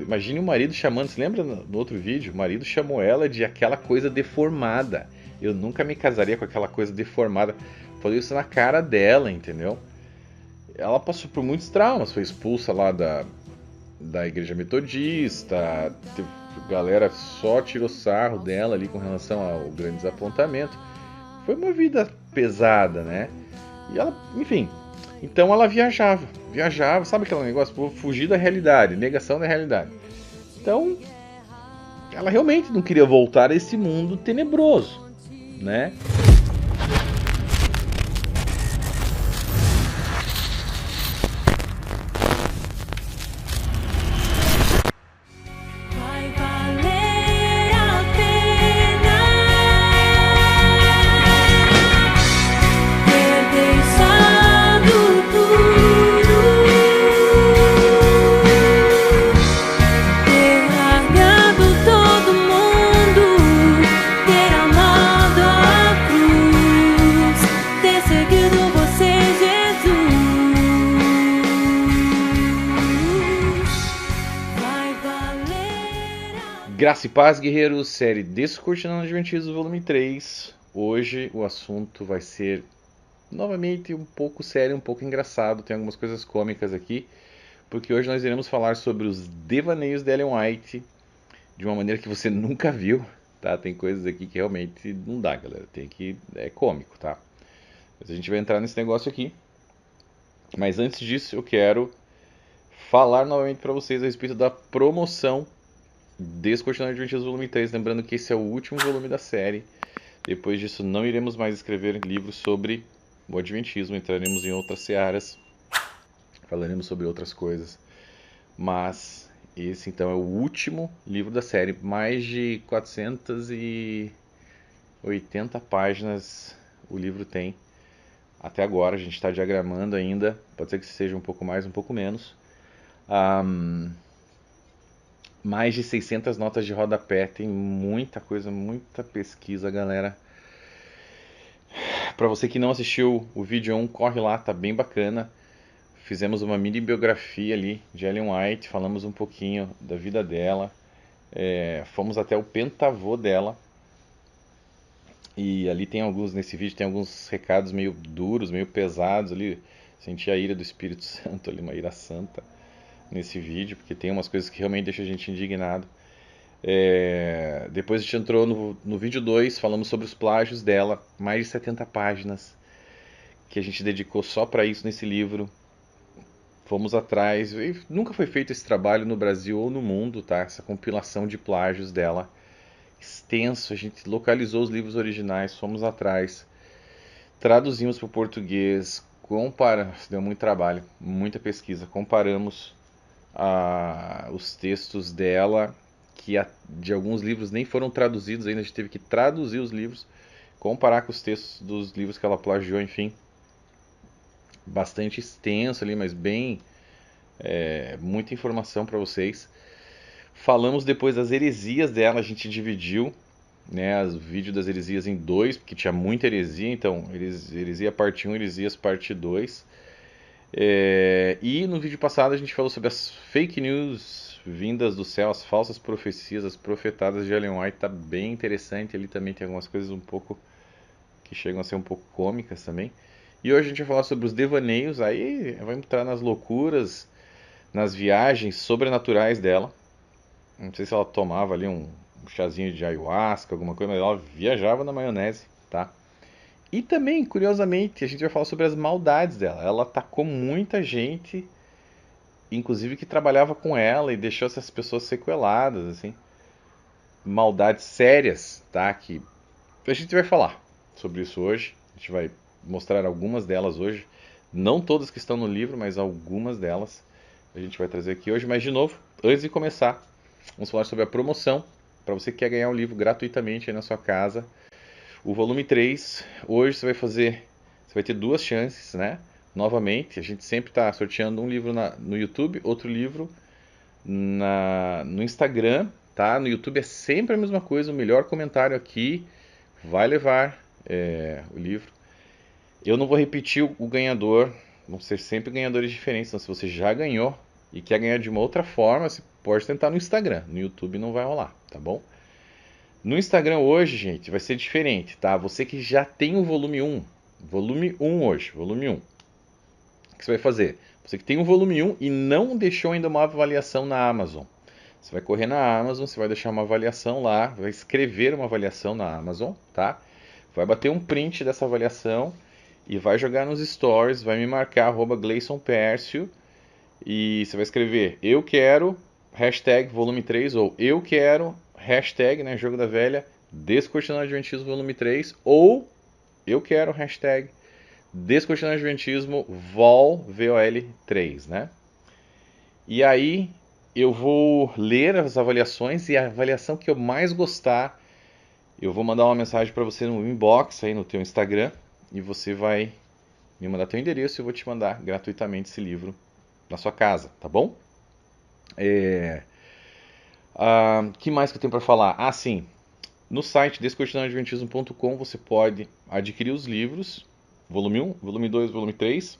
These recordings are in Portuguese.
Imagine o marido chamando, se lembra no outro vídeo? O marido chamou ela de aquela coisa deformada. Eu nunca me casaria com aquela coisa deformada. Falou isso na cara dela, entendeu? Ela passou por muitos traumas, foi expulsa lá da igreja metodista, galera só tirou sarro dela ali com relação ao grande desapontamento. Foi uma vida pesada, né? E ela, enfim, então ela viajava, sabe aquele negócio? Vou fugir da realidade, negação da realidade. Então, ela realmente não queria voltar a esse mundo tenebroso, né? Vai valer a pena ter deixado tudo, ter largado todo mundo, ter amado a cruz, ter seguido você, Jesus. Vai valer a Graça e paz, guerreiros, série Descortinando Adventismo, volume 3. Hoje o assunto vai ser novamente um pouco sério, um pouco engraçado. Tem algumas coisas cômicas aqui, porque hoje nós iremos falar sobre os devaneios de Ellen White de uma maneira que você nunca viu, tá? Tem coisas aqui que realmente não dá, galera. É cômico, tá? Mas a gente vai entrar nesse negócio aqui. Mas antes disso, eu quero falar novamente para vocês a respeito da promoção Descortinando Adventismo volume 3. Lembrando que esse é o último volume da série. Depois disso, não iremos mais escrever livros sobre o Adventismo. Entraremos em outras searas. Falaremos sobre outras coisas. Mas esse então é o último livro da série. Mais de 480 páginas o livro tem. Até agora, a gente está diagramando ainda. Pode ser que seja um pouco mais, um pouco menos. Mais de 600 notas de rodapé. Tem muita coisa, muita pesquisa, galera. Para você que não assistiu o vídeo 1, corre lá, tá bem bacana. Fizemos uma mini biografia ali de Ellen White, falamos um pouquinho da vida dela. Fomos até o pentavô dela. E ali tem nesse vídeo tem alguns recados meio duros, meio pesados ali. Senti a ira do Espírito Santo ali, uma ira santa nesse vídeo, porque tem umas coisas que realmente deixam a gente indignado. Depois a gente entrou no vídeo 2, falamos sobre os plágios dela, mais de 70 páginas que a gente dedicou só para isso nesse livro. Fomos atrás, e nunca foi feito esse trabalho no Brasil ou no mundo, tá? Essa compilação de plágios dela, extenso, a gente localizou os livros originais, fomos atrás, traduzimos para o português, deu muito trabalho, muita pesquisa, comparamos os textos dela, que de alguns livros nem foram traduzidos ainda, a gente teve que traduzir os livros, comparar com os textos dos livros que ela plagiou, enfim. Bastante extenso ali, mas bem muita informação para vocês. Falamos depois das heresias dela, a gente dividiu, né, o vídeo das heresias em dois, porque tinha muita heresia, então heresia parte 1, heresias parte 2. E no vídeo passado a gente falou sobre as fake news vindas do céu, as falsas profecias, as profetadas de Ellen White. Tá bem interessante, ali também tem algumas coisas um pouco que chegam a ser um pouco cômicas também. E hoje a gente vai falar sobre os devaneios, aí vai entrar nas loucuras, nas viagens sobrenaturais dela. Não sei se ela tomava ali um chazinho de ayahuasca, alguma coisa, mas ela viajava na maionese, tá? E também, curiosamente, a gente vai falar sobre as maldades dela. Ela atacou muita gente, inclusive que trabalhava com ela, e deixou essas pessoas sequeladas, assim. Maldades sérias, tá? Que a gente vai falar sobre isso hoje. A gente vai mostrar algumas delas hoje. Não todas que estão no livro, mas algumas delas a gente vai trazer aqui hoje. Mas, de novo, antes de começar, vamos falar sobre a promoção. Para você que quer ganhar o livro gratuitamente aí na sua casa. O volume 3, hoje você vai ter duas chances, né? Novamente, a gente sempre está sorteando um livro no YouTube, outro livro no Instagram, tá? No YouTube é sempre a mesma coisa, o melhor comentário aqui vai levar o livro. Eu não vou repetir o ganhador, vão ser sempre ganhadores diferentes, então se você já ganhou e quer ganhar de uma outra forma, você pode tentar no Instagram. No YouTube não vai rolar, tá bom? No Instagram hoje, gente, vai ser diferente, tá? Você que já tem o volume 1 hoje, volume 1. O que você vai fazer? Você que tem o volume 1 e não deixou ainda uma avaliação na Amazon. Você vai correr na Amazon, você vai deixar uma avaliação lá, vai escrever uma avaliação na Amazon, tá? Vai bater um print dessa avaliação e vai jogar nos stories, vai me marcar, @GleisonPércio, e você vai escrever, eu quero, hashtag volume 3, ou eu quero, hashtag, né, Jogo da Velha, Descortinando Adventismo volume 3, ou eu quero, hashtag, Descortinando Adventismo vol 3, né? E aí eu vou ler as avaliações e a avaliação que eu mais gostar, eu vou mandar uma mensagem para você no inbox aí no teu Instagram e você vai me mandar teu endereço e eu vou te mandar gratuitamente esse livro na sua casa, tá bom? Que mais que eu tenho para falar? Ah, sim. No site descortinandoadventismo.com você pode adquirir os livros, volume 1, volume 2, volume 3.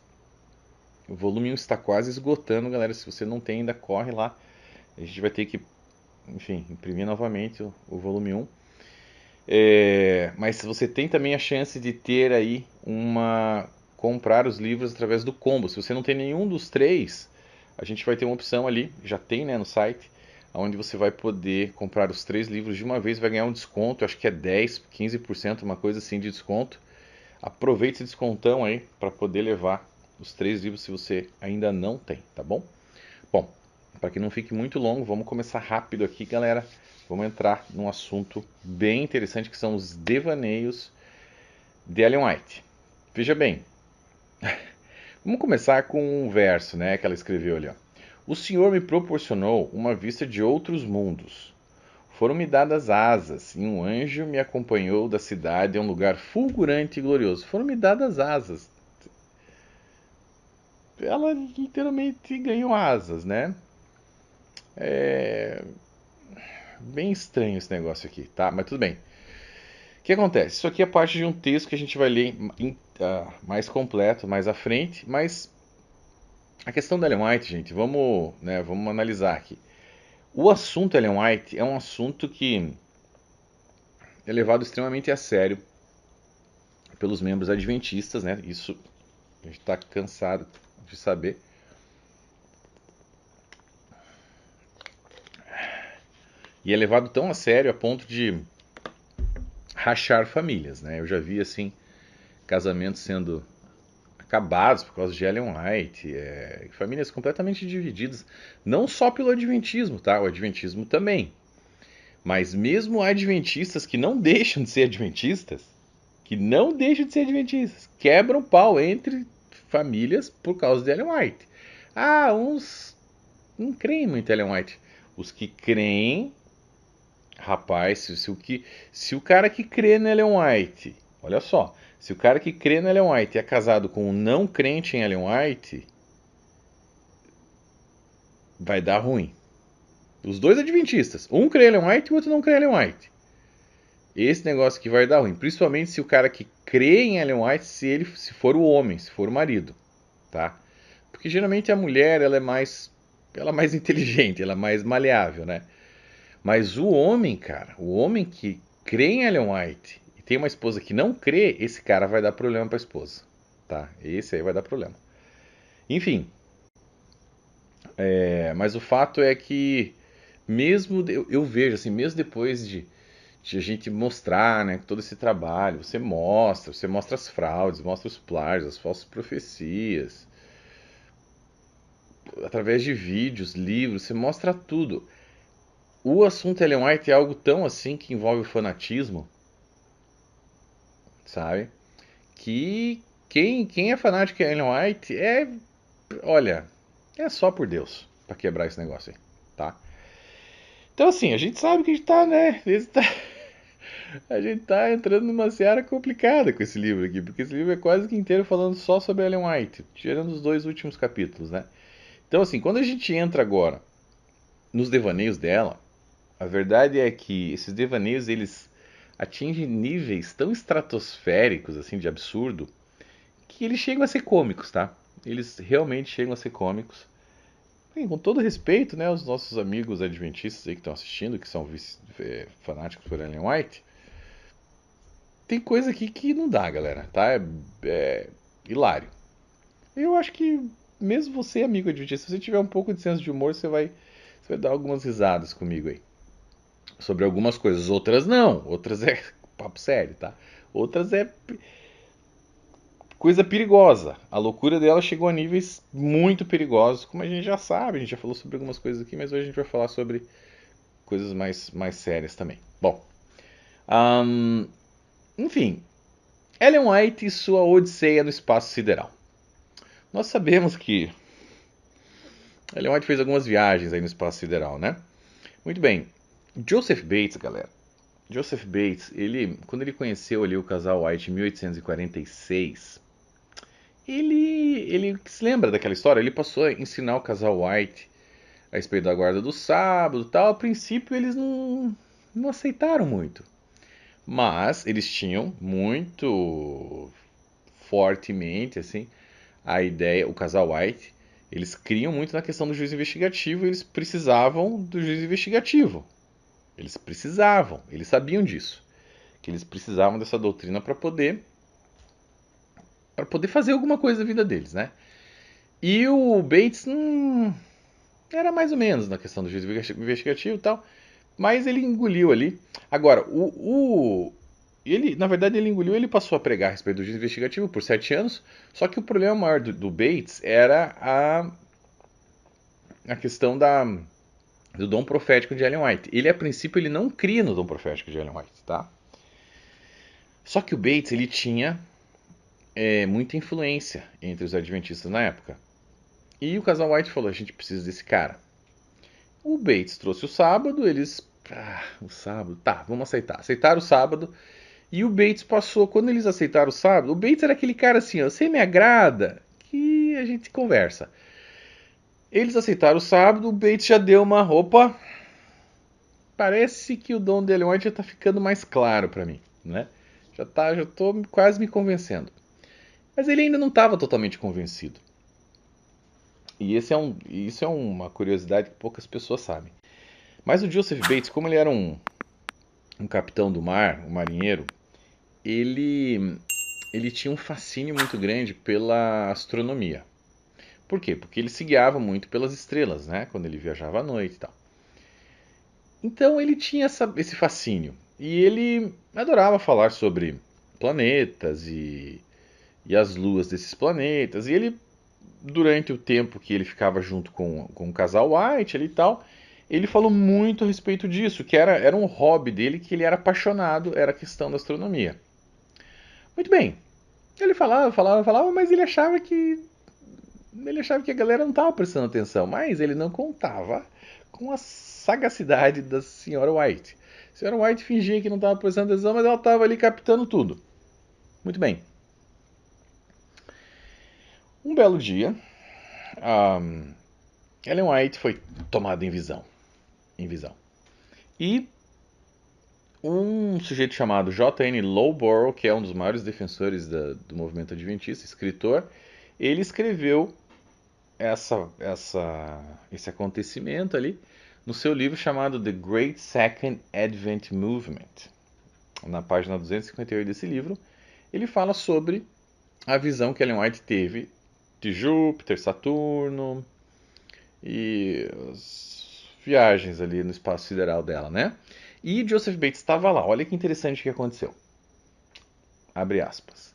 O volume 1 está quase esgotando, galera. Se você não tem ainda, corre lá. A gente vai ter que, enfim, imprimir novamente o volume 1. Mas você tem também a chance de ter aí comprar os livros através do combo. Se você não tem nenhum dos três, a gente vai ter uma opção ali, já tem, né, no site, onde você vai poder comprar os 3 livros de uma vez, vai ganhar um desconto, acho que é 10, 15%, uma coisa assim de desconto. Aproveite esse descontão aí para poder levar os 3 livros se você ainda não tem, tá bom? Bom, para que não fique muito longo, vamos começar rápido aqui, galera. Vamos entrar num assunto bem interessante que são os devaneios de Ellen White. Veja bem, vamos começar com um verso, né, que ela escreveu ali, ó. O Senhor me proporcionou uma vista de outros mundos. Foram-me dadas asas, e um anjo me acompanhou da cidade a um lugar fulgurante e glorioso. Foram-me dadas asas. Ela literalmente ganhou asas, né? Bem estranho esse negócio aqui, tá? Mas tudo bem. O que acontece? Isso aqui é parte de um texto que a gente vai ler mais completo, mais à frente, mas a questão da Ellen White, gente, vamos analisar aqui. O assunto Ellen White é um assunto que é levado extremamente a sério pelos membros adventistas, né? Isso a gente está cansado de saber. E é levado tão a sério a ponto de rachar famílias, né? Eu já vi, assim, casamentos sendo acabados por causa de Ellen White, famílias completamente divididas, não só pelo adventismo, tá? O adventismo também. Mas mesmo adventistas que não deixam de ser adventistas, quebram pau entre famílias por causa de Ellen White. Uns não creem muito em Ellen White. Os que creem, rapaz, se o cara que crê na Ellen White, olha só, se o cara que crê na Ellen White é casado com um não crente em Ellen White, vai dar ruim. Os dois adventistas, um crê em Ellen White e o outro não crê em Ellen White. Esse negócio aqui vai dar ruim, principalmente se o cara que crê em Ellen White, se for o homem, se for o marido, tá? Porque geralmente a mulher, ela é mais inteligente, ela é mais maleável, né? Mas o homem, cara, o homem que crê em Ellen White e tem uma esposa que não crê, esse cara vai dar problema pra esposa, tá? Esse aí vai dar problema. Enfim, mas o fato é que mesmo eu vejo assim, mesmo depois de a gente mostrar, né, todo esse trabalho, você mostra as fraudes, mostra os plágios, as falsas profecias, através de vídeos, livros, você mostra tudo. O assunto Ellen White é algo tão assim que envolve o fanatismo, sabe? Que quem é fanático de Ellen White olha, é só por Deus para quebrar esse negócio aí, tá? Então assim, a gente sabe que a gente tá, né? A gente tá entrando numa seara complicada com esse livro aqui, porque esse livro é quase que inteiro falando só sobre Ellen White, tirando os 2 últimos capítulos, né? Então assim, quando a gente entra agora nos devaneios dela, a verdade é que esses devaneios, eles atingem níveis tão estratosféricos, assim, de absurdo, que eles chegam a ser cômicos, tá? Eles realmente chegam a ser cômicos. Bem, com todo respeito, né, os nossos amigos adventistas aí que estão assistindo, que são fanáticos por Ellen White, tem coisa aqui que não dá, galera, tá? É hilário. Eu acho que mesmo você, amigo adventista, se você tiver um pouco de senso de humor, você vai dar algumas risadas comigo aí. Sobre algumas coisas. Outras não. Outras é papo sério, tá? Outras é coisa perigosa. A loucura dela chegou a níveis muito perigosos, como a gente já sabe. A gente já falou sobre algumas coisas aqui, mas hoje a gente vai falar sobre coisas mais sérias também. Bom, enfim, Ellen White e sua Odisseia no espaço sideral. Nós sabemos que Ellen White fez algumas viagens aí no espaço sideral, né? Muito bem. Joseph Bates, galera. Joseph Bates, quando ele conheceu ali o casal White em 1846, ele se lembra daquela história? Ele passou a ensinar o casal White a respeito da guarda do sábado e tal. A princípio eles não aceitaram muito. Mas eles tinham muito fortemente, assim, a ideia, o casal White, eles criam muito na questão do juiz investigativo e eles precisavam do juiz investigativo. Eles sabiam disso, que eles precisavam dessa doutrina para poder fazer alguma coisa da vida deles, né? E o Bates era mais ou menos na questão do juiz investigativo e tal, mas ele engoliu ali. Agora, ele, na verdade, ele engoliu, ele passou a pregar a respeito do juiz investigativo por 7 anos, só que o problema maior do Bates era a questão do dom profético de Ellen White. Ele, a princípio, ele não cria no dom profético de Ellen White, tá? Só que o Bates, ele tinha muita influência entre os adventistas na época. E o casal White falou, a gente precisa desse cara. O Bates trouxe o sábado, o sábado, tá, vamos aceitar. Aceitaram o sábado. E o Bates passou, quando eles aceitaram o sábado, o Bates era aquele cara assim, ó, você me agrada, que a gente conversa. Eles aceitaram o sábado, o Bates já deu uma roupa. Parece que o dom de Ellen White já tá ficando mais claro para mim, né? Já tô quase me convencendo. Mas ele ainda não estava totalmente convencido. E isso é uma curiosidade que poucas pessoas sabem. Mas o Joseph Bates, como ele era um capitão do mar, um marinheiro, ele tinha um fascínio muito grande pela astronomia. Por quê? Porque ele se guiava muito pelas estrelas, né? Quando ele viajava à noite e tal. Então ele tinha esse fascínio. E ele adorava falar sobre planetas e as luas desses planetas. E ele, durante o tempo que ele ficava junto com o casal White ali e tal, ele falou muito a respeito disso, que era um hobby dele, que ele era apaixonado, era a questão da astronomia. Muito bem. Ele falava, mas ele achava que a galera não estava prestando atenção, mas ele não contava com a sagacidade da senhora White. A senhora White fingia que não estava prestando atenção, mas ela estava ali captando tudo. Muito bem. Um belo dia, Ellen White foi tomada em visão. E um sujeito chamado J.N. Loughborough, que é um dos maiores defensores do movimento adventista, escritor, ele escreveu esse acontecimento ali no seu livro chamado The Great Second Advent Movement. Na página 258 desse livro, ele fala sobre a visão que Ellen White teve de Júpiter, Saturno e as viagens ali no espaço sideral dela, né? E Joseph Bates estava lá. Olha que interessante o que aconteceu. Abre aspas.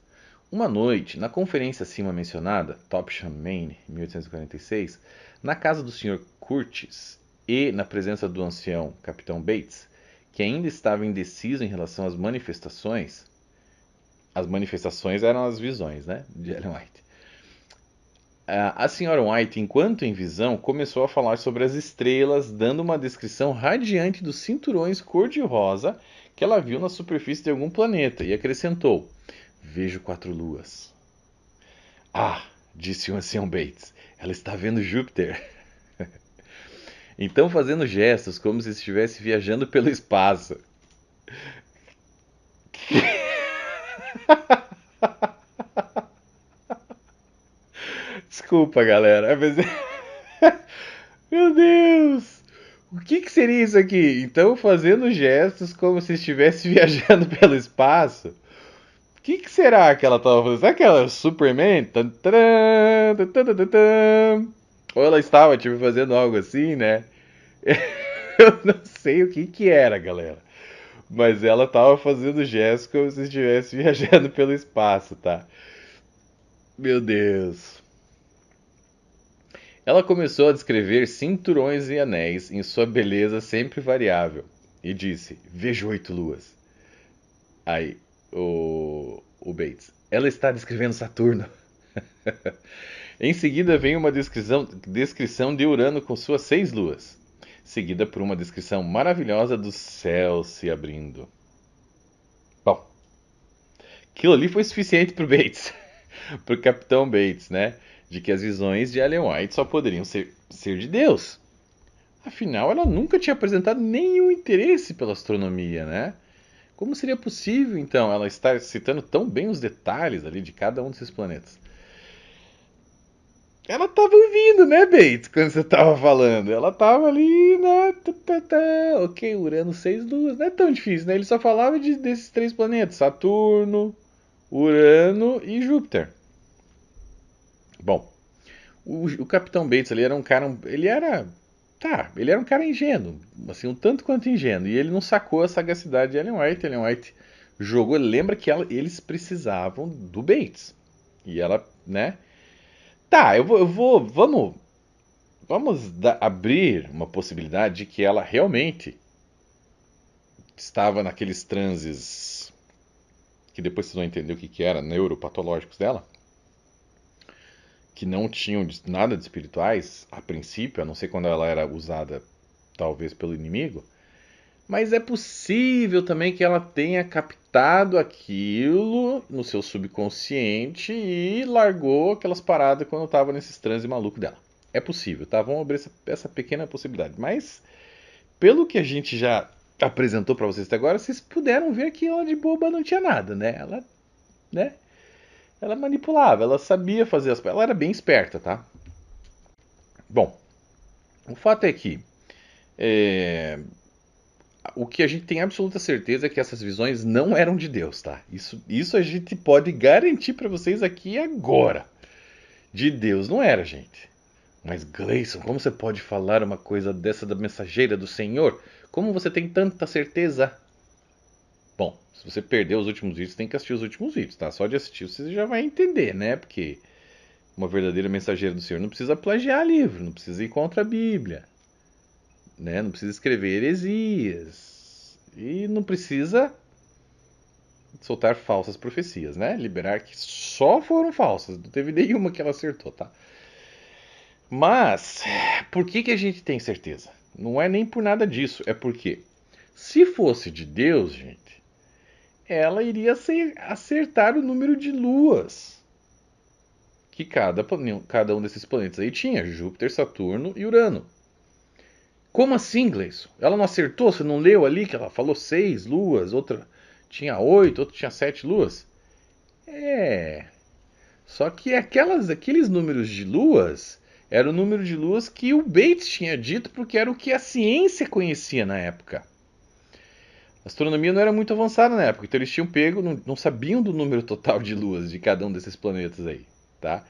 Uma noite, na conferência acima mencionada, Topsham, Maine, 1846, na casa do Sr. Curtis e na presença do ancião Capitão Bates, que ainda estava indeciso em relação às manifestações. As manifestações eram as visões, né, de Ellen White. A senhora White, enquanto em visão, começou a falar sobre as estrelas, dando uma descrição radiante dos cinturões cor-de-rosa que ela viu na superfície de algum planeta, e acrescentou: vejo 4 luas. Ah, disse o ancião Bates, ela está vendo Júpiter. Então fazendo gestos como se estivesse viajando pelo espaço. Desculpa, galera. Meu Deus! O que seria isso aqui? Então, fazendo gestos como se estivesse viajando pelo espaço. O que será que ela estava fazendo? Será que ela é Superman? Tan, taran, tan, tan, tan, tan. Ou ela estava, tipo, fazendo algo assim, né? Eu não sei o que era, galera. Mas ela estava fazendo gestos como se estivesse viajando pelo espaço, tá? Meu Deus. Ela começou a descrever cinturões e anéis em sua beleza sempre variável e disse: Vejo 8 luas. Aí, o Bates. Ela está descrevendo Saturno. Em seguida vem uma descrição de Urano com suas 6 luas, seguida por uma descrição maravilhosa do céu se abrindo. Bom, aquilo ali foi suficiente para o Bates, para o Capitão Bates, né? De que as visões de Ellen White só poderiam ser de Deus. Afinal, ela nunca tinha apresentado nenhum interesse pela astronomia, né? Como seria possível, então, ela estar citando tão bem os detalhes ali de cada um desses planetas? Ela estava ouvindo, né, Bates, quando você estava falando. Ela estava ali, né? Ok, Urano 6 luas. Não é tão difícil, né? Ele só falava desses 3 planetas: Saturno, Urano e Júpiter. Bom, o Capitão Bates ali era um cara. Ele era. Tá, ele era um cara ingênuo. Assim, um tanto quanto ingênuo. E ele não sacou a sagacidade de Ellen White. Ellen White jogou. Lembra que eles precisavam do Bates. E ela, né? Tá, vamos abrir uma possibilidade de que ela realmente estava naqueles transes que depois vocês vão entender o que era, neuropatológicos dela, que não tinham nada de espirituais a princípio, a não ser quando ela era usada talvez pelo inimigo. Mas é possível também que ela tenha captado aquilo no seu subconsciente e largou aquelas paradas quando estava nesses transes malucos dela. É possível, tá? Vamos abrir essa pequena possibilidade. Mas, pelo que a gente já apresentou para vocês até agora, vocês puderam ver que ela de boba não tinha nada, né? Né? Ela manipulava, ela sabia fazer as... Ela era bem esperta, tá? Bom, o fato é que... O que a gente tem absoluta certeza é que essas visões não eram de Deus, tá? Isso a gente pode garantir para vocês aqui agora. De Deus não era, gente. Mas Gleison, como você pode falar uma coisa dessa da mensageira do Senhor? Como você tem tanta certeza? Bom, se você perdeu os últimos vídeos, tem que assistir os últimos vídeos, tá? Só de assistir você já vai entender, né? Porque uma verdadeira mensageira do Senhor não precisa plagiar livro, não precisa ir contra a Bíblia, né? Não precisa escrever heresias e não precisa soltar falsas profecias, né? Liberar que só foram falsas, não teve nenhuma que ela acertou, tá? Mas, por que a gente tem certeza? Não é nem por nada disso, é porque se fosse de Deus, gente, ela iria acertar o número de luas que cada um desses planetas aí tinha: Júpiter, Saturno e Urano. Como assim, Gleison? Ela não acertou? Você não leu ali que ela falou 6 luas, outra tinha 8, outra tinha 7 luas? Só que aqueles números de luas era o número de luas que o Bates tinha dito, porque era o que a ciência conhecia na época. A astronomia não era muito avançada na época, então eles tinham pego, não sabiam do número total de luas de cada um desses planetas aí, tá?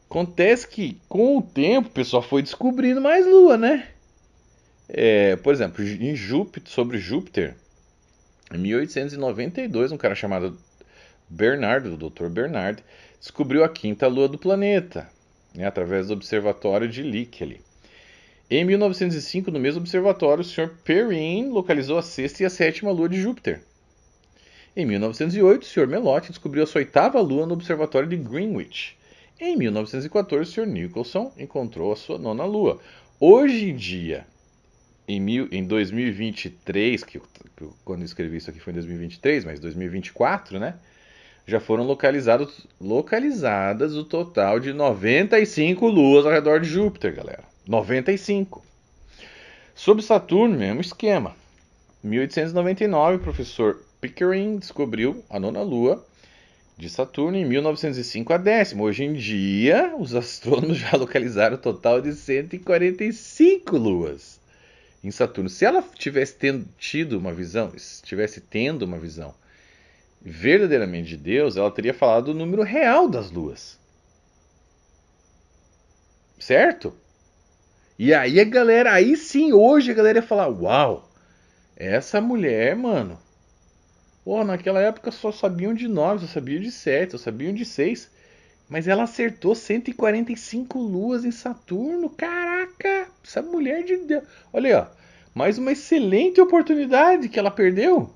Acontece que com o tempo o pessoal foi descobrindo mais lua, né? Por exemplo, sobre Júpiter, em 1892, um cara chamado Bernard, o Dr. Bernard, descobriu a quinta lua do planeta, né, através do observatório de Lick ali. Em 1905, no mesmo observatório, o Sr. Perrine localizou a sexta e a sétima lua de Júpiter. Em 1908, o Sr. Melotti descobriu a sua oitava lua no observatório de Greenwich. Em 1914, o Sr. Nicholson encontrou a sua nona lua. Hoje em dia, em 2023, quando eu escrevi isso aqui foi em 2023, mas 2024, né? Já foram localizadas o total de 95 luas ao redor de Júpiter, galera. 95. Sobre Saturno, mesmo esquema. Em 1899, o professor Pickering descobriu a nona lua de Saturno, em 1905 a 10ª. Hoje em dia, os astrônomos já localizaram o total de 145 luas em Saturno. Se ela tivesse tendo uma visão verdadeiramente de Deus, ela teria falado o número real das luas. Certo? E aí aí sim, hoje a galera ia falar, uau, essa mulher, mano, pô, naquela época só sabiam de 9, só sabiam de 7, só sabiam de 6. Mas ela acertou 145 luas em Saturno. Caraca, essa mulher de Deus. Olha aí, ó, mais uma excelente oportunidade que ela perdeu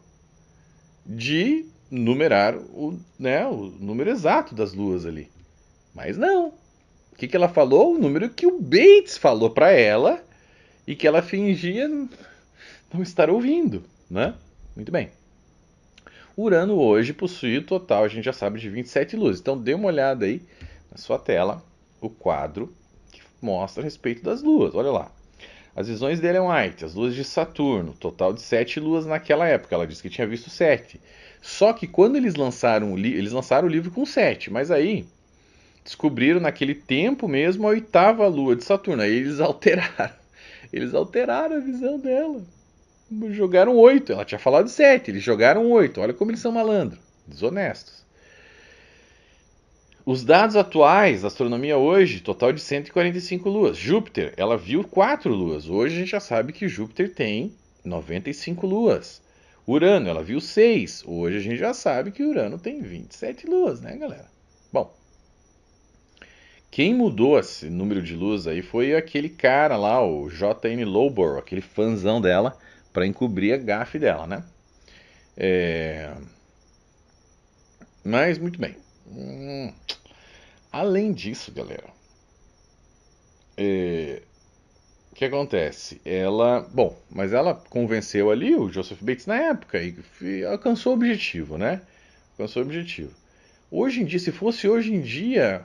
de numerar o número exato das luas ali. Mas não. O que ela falou? O número que o Bates falou para ela e que ela fingia não estar ouvindo, né? Muito bem. Urano hoje possui o total, a gente já sabe, de 27 luzes. Então dê uma olhada aí na sua tela, o quadro que mostra a respeito das luas. Olha lá. As visões de Ellen White, as luas de Saturno, total de 7 luas naquela época. Ela disse que tinha visto 7. Só que quando eles lançaram o livro com 7, mas aí descobriram naquele tempo mesmo a 8ª lua de Saturno. Aí eles alteraram. Eles alteraram a visão dela. Jogaram 8. Ela tinha falado 7. Eles jogaram 8. Olha como eles são malandros. Desonestos. Os dados atuais da astronomia hoje, total de 145 luas. Júpiter, ela viu 4 luas. Hoje a gente já sabe que Júpiter tem 95 luas. Urano, ela viu 6. Hoje a gente já sabe que Urano tem 27 luas, né, galera? Bom, quem mudou esse número de luas aí foi aquele cara lá, o J.M. Lowborough, aquele fãzão dela, para encobrir a gafe dela, né? Mas, muito bem. Além disso, galera, o que acontece? Mas ela convenceu ali o Joseph Bates na época e alcançou o objetivo, né? Alcançou o objetivo. Hoje em dia, se fosse hoje em dia,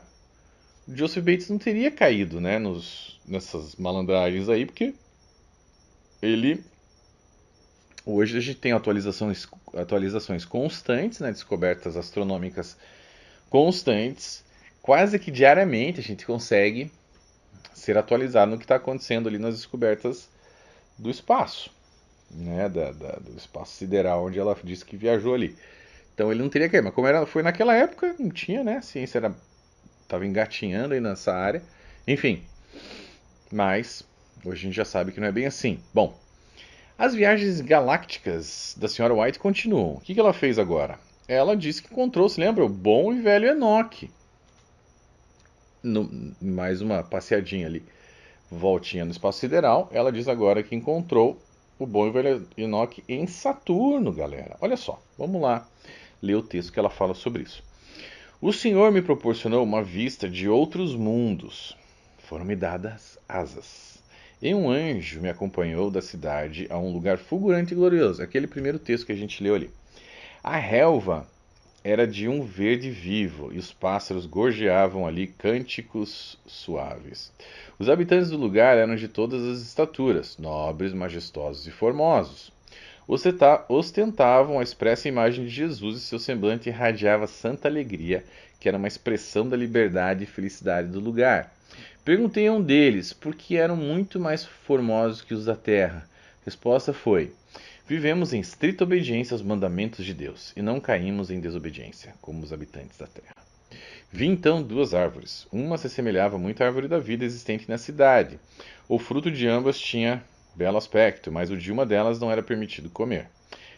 o Joseph Bates não teria caído, né, nessas malandragens aí, porque hoje a gente tem atualizações constantes, né, descobertas astronômicas constantes, quase que diariamente a gente consegue ser atualizado no que está acontecendo ali nas descobertas do espaço, né, do espaço sideral, onde ela disse que viajou ali. Então ele não teria caído, mas como foi naquela época, não tinha, né, a ciência estava engatinhando aí nessa área, enfim. Mas hoje a gente já sabe que não é bem assim. Bom, as viagens galácticas da senhora White continuam. O que ela fez agora? Ela disse que encontrou, se lembra, o bom e velho Enoque. Mais uma passeadinha ali, voltinha no espaço sideral. Ela diz agora que encontrou o bom e velho Enoque em Saturno, galera. Olha só, vamos lá ler o texto que ela fala sobre isso. O Senhor me proporcionou uma vista de outros mundos. Foram-me dadas asas. E um anjo me acompanhou da cidade a um lugar fulgurante e glorioso. Aquele primeiro texto que a gente leu ali. A relva era de um verde vivo, e os pássaros gorjeavam ali cânticos suaves. Os habitantes do lugar eram de todas as estaturas, nobres, majestosos e formosos. Ostentavam a expressa imagem de Jesus e seu semblante irradiava santa alegria, que era uma expressão da liberdade e felicidade do lugar. Perguntei a um deles por que eram muito mais formosos que os da terra. Resposta foi: vivemos em estrita obediência aos mandamentos de Deus e não caímos em desobediência, como os habitantes da terra. Vi então 2 árvores. Uma se assemelhava muito à árvore da vida existente na cidade. O fruto de ambas tinha belo aspecto, mas o de uma delas não era permitido comer.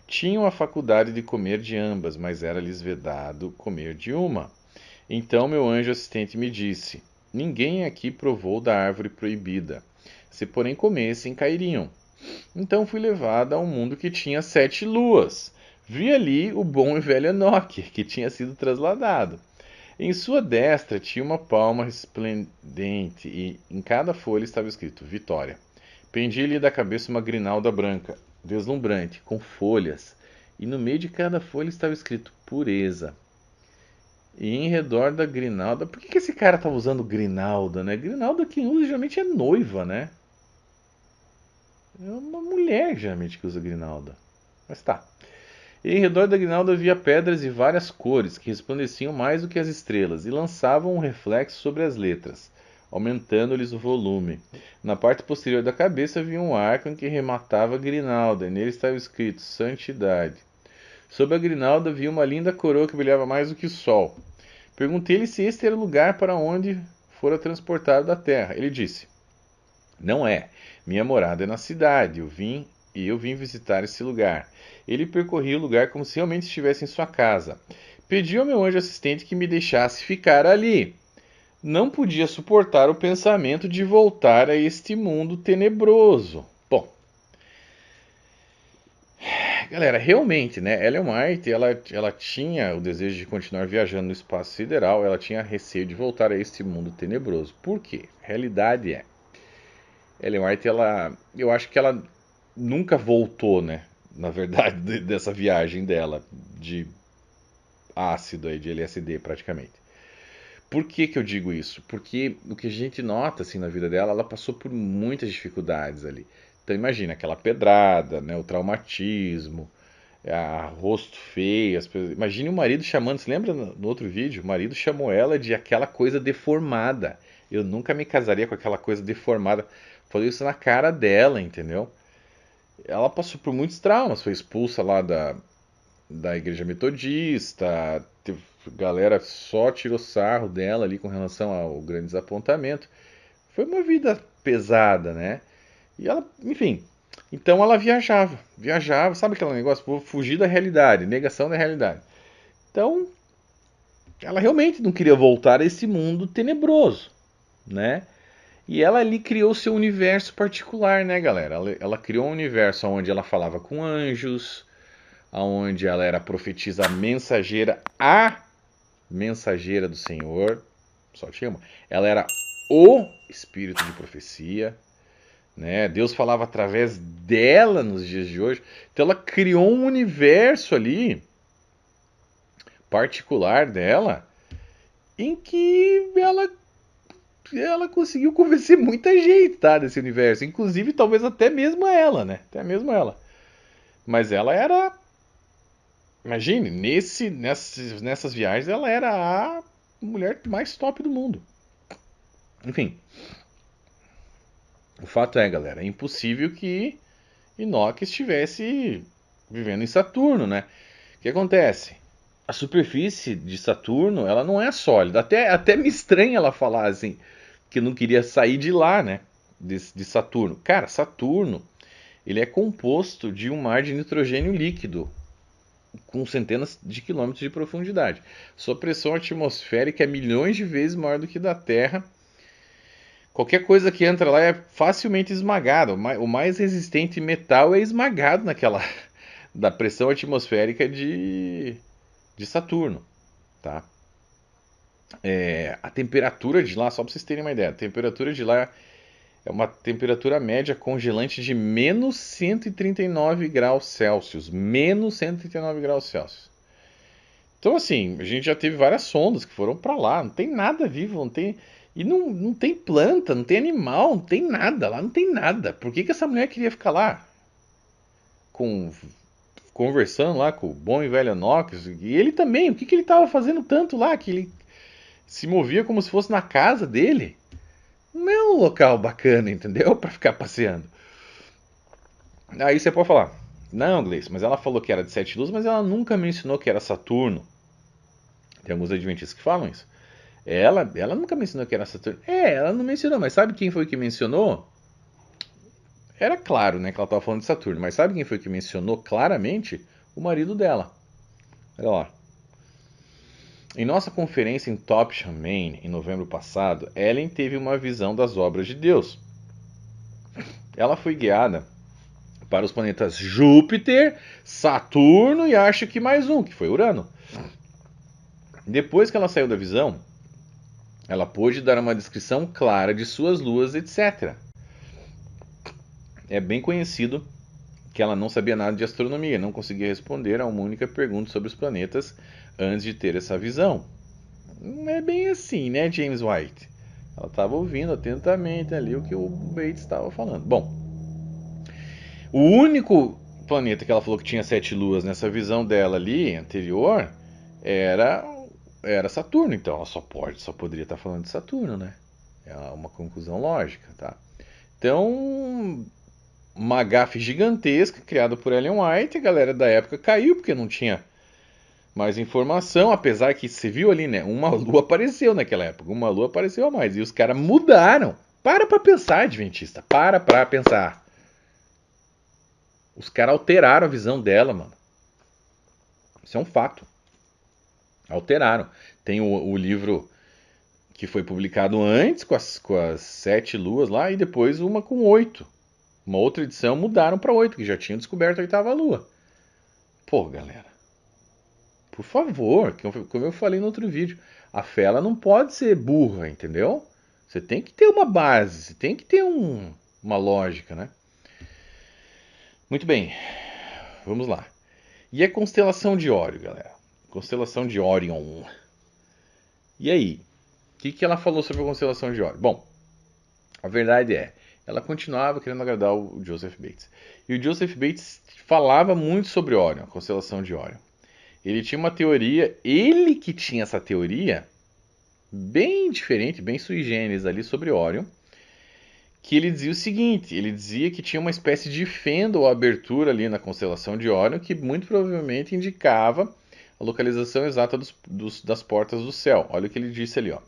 Tinham a faculdade de comer de ambas, mas era-lhes vedado comer de uma. Então meu anjo assistente me disse: ninguém aqui provou da árvore proibida. Se porém comessem, cairiam. Então fui levada a um mundo que tinha 7 luas. Vi ali o bom e velho Enoque, que tinha sido trasladado. Em sua destra tinha uma palma resplendente e em cada folha estava escrito Vitória. Pendia-lhe da cabeça uma grinalda branca, deslumbrante, com folhas, e no meio de cada folha estava escrito Pureza. E em redor da grinalda... Por que esse cara estava usando grinalda, né? Grinalda quem usa geralmente é noiva, né? É uma mulher geralmente que usa grinalda. Mas tá. E em redor da grinalda havia pedras de várias cores, que resplandeciam mais do que as estrelas, e lançavam um reflexo sobre as letras, aumentando-lhes o volume. Na parte posterior da cabeça havia um arco em que rematava a grinalda, e nele estava escrito Santidade. Sob a grinalda havia uma linda coroa que brilhava mais do que o sol. Perguntei-lhe se este era o lugar para onde fora transportado da terra. Ele disse: Não é. Minha morada é na cidade. Eu vim visitar esse lugar. Ele percorria o lugar como se realmente estivesse em sua casa. Pedi ao meu anjo assistente que me deixasse ficar ali. Não podia suportar o pensamento de voltar a este mundo tenebroso. Bom, galera, realmente, né? Ellen White, ela tinha o desejo de continuar viajando no espaço sideral, ela tinha receio de voltar a este mundo tenebroso. Por quê? A realidade é, Ellen White, eu acho que ela nunca voltou, né? Na verdade, dessa viagem dela de ácido aí, de LSD praticamente. Por que que eu digo isso? Porque o que a gente nota assim na vida dela, ela passou por muitas dificuldades ali. Então imagina aquela pedrada, né, o traumatismo, rosto feio, imagine o marido chamando, se lembra no outro vídeo? O marido chamou ela de aquela coisa deformada. Eu nunca me casaria com aquela coisa deformada. Falei isso na cara dela, entendeu? Ela passou por muitos traumas, foi expulsa lá da igreja metodista, galera só tirou sarro dela ali com relação ao grande desapontamento. Foi uma vida pesada, né? E ela, enfim, então ela viajava, sabe aquele negócio? Vou fugir da realidade, negação da realidade. Então, ela realmente não queria voltar a esse mundo tenebroso, né? E ela ali criou seu universo particular, né, galera? Ela criou um universo onde ela falava com anjos, onde ela era profetisa mensageira, a mensageira do Senhor, só tinha uma. Ela era o espírito de profecia, né? Deus falava através dela nos dias de hoje. Então ela criou um universo ali particular dela em que ela conseguiu convencer muita gente, tá, desse universo, inclusive talvez até mesmo ela, né? Até mesmo ela. Mas ela era, imagine, nessas viagens ela era a mulher mais top do mundo. Enfim, o fato é, galera, é impossível que Enoque estivesse vivendo em Saturno, né? O que acontece? A superfície de Saturno, ela não é sólida. Até me estranha ela falar assim, que não queria sair de lá, né? De Saturno. Cara, Saturno, ele é composto de um mar de nitrogênio líquido, com centenas de quilômetros de profundidade. Sua pressão atmosférica é milhões de vezes maior do que da Terra. Qualquer coisa que entra lá é facilmente esmagada. O mais resistente metal é esmagado naquela da pressão atmosférica de Saturno, tá? A temperatura de lá, só para vocês terem uma ideia, a temperatura de lá é uma temperatura média congelante de menos 139 graus Celsius. Menos 139 graus Celsius. Então, assim, a gente já teve várias sondas que foram para lá. Não tem nada vivo, não tem. E não tem planta, não tem animal, não tem nada. Lá não tem nada. Por que essa mulher queria ficar lá? Conversando lá com o bom e velho Enoque. E ele também, o que ele estava fazendo tanto lá? Que ele se movia como se fosse na casa dele. Não é um local bacana, entendeu? Para ficar passeando. Aí você pode falar, não, Gleice, mas ela falou que era de 7 luzes, mas ela nunca mencionou que era Saturno. Tem alguns adventistas que falam isso. Ela nunca mencionou que era Saturno. Ela não mencionou, mas sabe quem foi que mencionou? Era claro, né, que ela estava falando de Saturno, mas sabe quem foi que mencionou claramente? O marido dela. Olha lá. Em nossa conferência em Topsham, Maine, em novembro passado, Ellen teve uma visão das obras de Deus. Ela foi guiada para os planetas Júpiter, Saturno e acho que mais um, que foi Urano. Depois que ela saiu da visão, ela pôde dar uma descrição clara de suas luas, etc. É bem conhecido que ela não sabia nada de astronomia, não conseguia responder a uma única pergunta sobre os planetas antes de ter essa visão. Não é bem assim, né, James White? Ela estava ouvindo atentamente ali o que o Bates estava falando. Bom, o único planeta que ela falou que tinha 7 luas nessa visão dela ali, anterior, era Saturno. Então ela só poderia estar falando de Saturno, né? É uma conclusão lógica, tá? Então, uma gafe gigantesca criada por Ellen White, a galera da época caiu porque não tinha mais informação, apesar que você viu ali, né? Uma lua apareceu naquela época, uma lua apareceu a mais. E os caras mudaram. Para pra pensar, Adventista. Para pra pensar. Os caras alteraram a visão dela, mano. Isso é um fato. Alteraram. Tem o livro que foi publicado antes, com as 7 luas lá, e depois uma com 8. Uma outra edição mudaram pra 8, que já tinham descoberto a 8ª lua. Pô, galera. Por favor, como eu falei no outro vídeo, a fé ela não pode ser burra, entendeu? Você tem que ter uma base, você tem que ter uma lógica, né? Muito bem, vamos lá. E a constelação de Órion, galera? Constelação de Órion. E aí? O que ela falou sobre a constelação de Órion? Bom, a verdade é, ela continuava querendo agradar o Joseph Bates. E o Joseph Bates falava muito sobre Órion, a constelação de Órion. Ele tinha uma teoria, ele que tinha essa teoria, bem diferente, bem sui generis ali sobre Órion, que ele dizia o seguinte, ele dizia que tinha uma espécie de fenda ou abertura ali na constelação de Órion, que muito provavelmente indicava a localização exata das portas do céu. Olha o que ele disse ali, ó.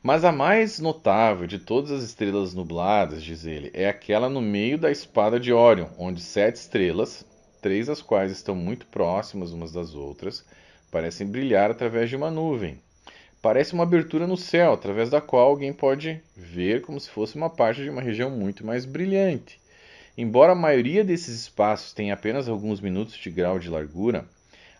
Mas a mais notável de todas as estrelas nubladas, diz ele, é aquela no meio da espada de Órion, onde 7 estrelas, 3 das quais estão muito próximas umas das outras, parecem brilhar através de uma nuvem. Parece uma abertura no céu, através da qual alguém pode ver como se fosse uma parte de uma região muito mais brilhante. Embora a maioria desses espaços tenha apenas alguns minutos de grau de largura,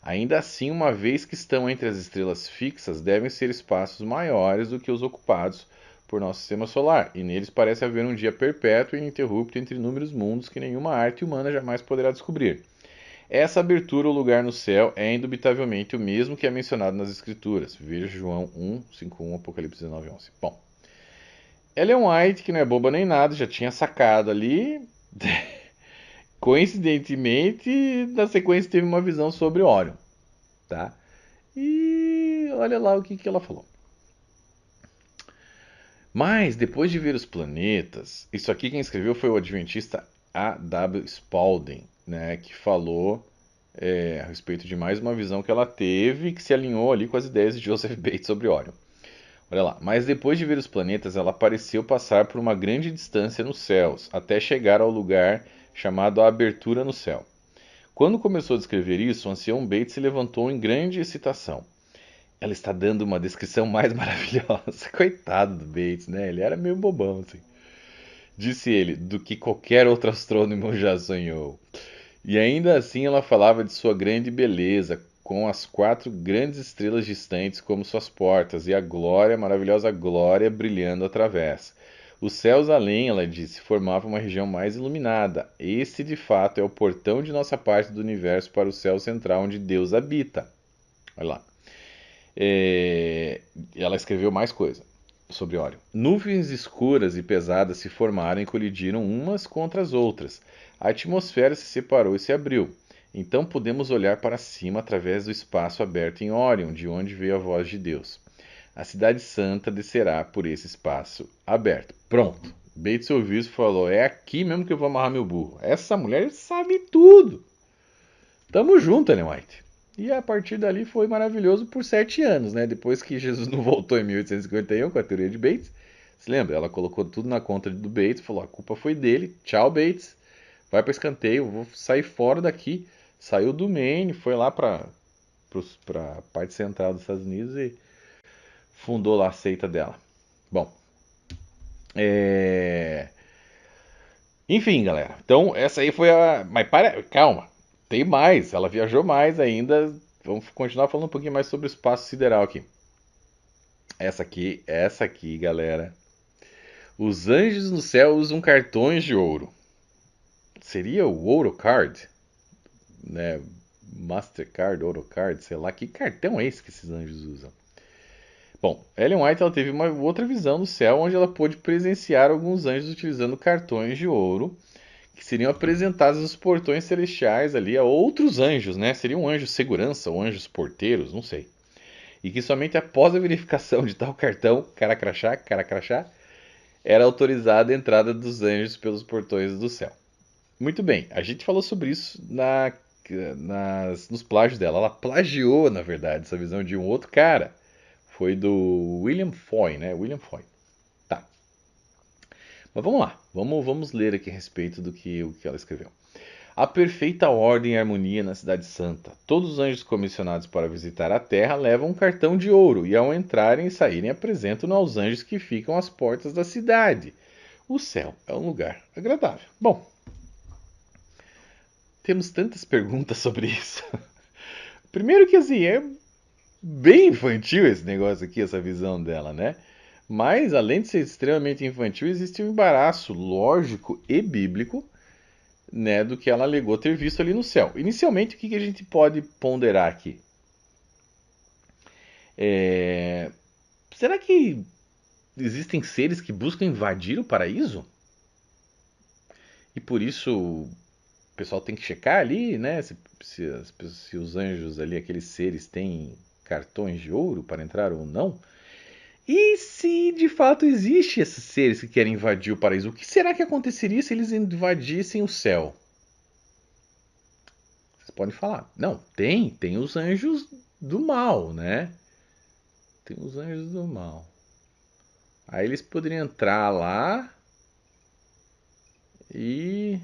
ainda assim, uma vez que estão entre as estrelas fixas, devem ser espaços maiores do que os ocupados por nosso sistema solar, e neles parece haver um dia perpétuo e ininterrupto entre inúmeros mundos que nenhuma arte humana jamais poderá descobrir. Essa abertura ou lugar no céu é indubitavelmente o mesmo que é mencionado nas Escrituras. Veja João 1, 5:1, Apocalipse 19, 11. Bom, Ellen White, que não é boba nem nada, já tinha sacado ali. Coincidentemente, na sequência teve uma visão sobre Órion, tá? E olha lá o que ela falou. Mas, depois de ver os planetas, isso aqui quem escreveu foi o adventista A.W. Spalding, né, que falou a respeito de mais uma visão que ela teve, que se alinhou ali com as ideias de Joseph Bates sobre Órion. Olha lá, mas depois de ver os planetas, ela pareceu passar por uma grande distância nos céus, até chegar ao lugar chamado a abertura no céu. Quando começou a descrever isso, o ancião Bates se levantou em grande excitação. Ela está dando uma descrição mais maravilhosa. Coitado do Bates, né? Ele era meio bobão, assim. Disse ele, do que qualquer outro astrônomo já sonhou. E ainda assim ela falava de sua grande beleza, com as 4 grandes estrelas distantes como suas portas, e a glória, a maravilhosa glória, brilhando através. Os céus além, ela disse, formavam uma região mais iluminada. Este, de fato, é o portão de nossa parte do universo para o céu central, onde Deus habita. Olha lá. Ela escreveu mais coisa sobre Órion. Nuvens escuras e pesadas se formaram e colidiram umas contra as outras. A atmosfera se separou e se abriu. Então podemos olhar para cima através do espaço aberto em Órion, de onde veio a voz de Deus. A cidade santa descerá por esse espaço aberto. Pronto. Bates ouviu isso e falou, é aqui mesmo que eu vou amarrar meu burro. Essa mulher sabe tudo. Tamo junto, Ellen White. E a partir dali foi maravilhoso por 7 anos, né? Depois que Jesus não voltou em 1851 com a teoria de Bates. Você lembra? Ela colocou tudo na conta do Bates, falou, a culpa foi dele. Tchau, Bates. Vai para escanteio, vou sair fora daqui. Saiu do Maine, foi lá para a parte central dos Estados Unidos e fundou lá a seita dela. Bom, enfim, galera. Então, essa aí foi a... Mas calma, tem mais. Ela viajou mais ainda. Vamos continuar falando um pouquinho mais sobre o espaço sideral aqui. Essa aqui, galera. Os anjos no céu usam cartões de ouro. Seria o Ouro Card? Né? Mastercard, Ouro Card, sei lá. Que cartão é esse que esses anjos usam? Bom, Ellen White ela teve uma outra visão do céu, onde ela pôde presenciar alguns anjos utilizando cartões de ouro que seriam apresentados nos portões celestiais ali a outros anjos, né? Seriam anjos de segurança ou anjos porteiros, não sei. E que somente após a verificação de tal cartão, cara crachá, era autorizada a entrada dos anjos pelos portões do céu. Muito bem, a gente falou sobre isso nos plágios dela. Ela plagiou, na verdade, essa visão de um outro cara. Foi do William Foy, né? William Foy. Tá. Mas vamos lá. Vamos ler aqui a respeito do que ela escreveu. A perfeita ordem e harmonia na Cidade Santa. Todos os anjos comissionados para visitar a Terra levam um cartão de ouro e, ao entrarem e saírem, apresentam-no aos anjos que ficam às portas da cidade. O céu é um lugar agradável. Bom, temos tantas perguntas sobre isso. Primeiro que assim, é bem infantil esse negócio aqui, essa visão dela, né? Mas, além de ser extremamente infantil, existe um embaraço lógico e bíblico, né, do que ela alegou ter visto ali no céu. Inicialmente, o que a gente pode ponderar aqui? Será que existem seres que buscam invadir o paraíso? E por isso o pessoal tem que checar ali, né, se os anjos ali, aqueles seres, têm cartões de ouro para entrar ou não? E se de fato existem esses seres que querem invadir o paraíso, o que será que aconteceria se eles invadissem o céu? Vocês podem falar. Não, tem os anjos do mal, né? Tem os anjos do mal. Aí eles poderiam entrar lá e...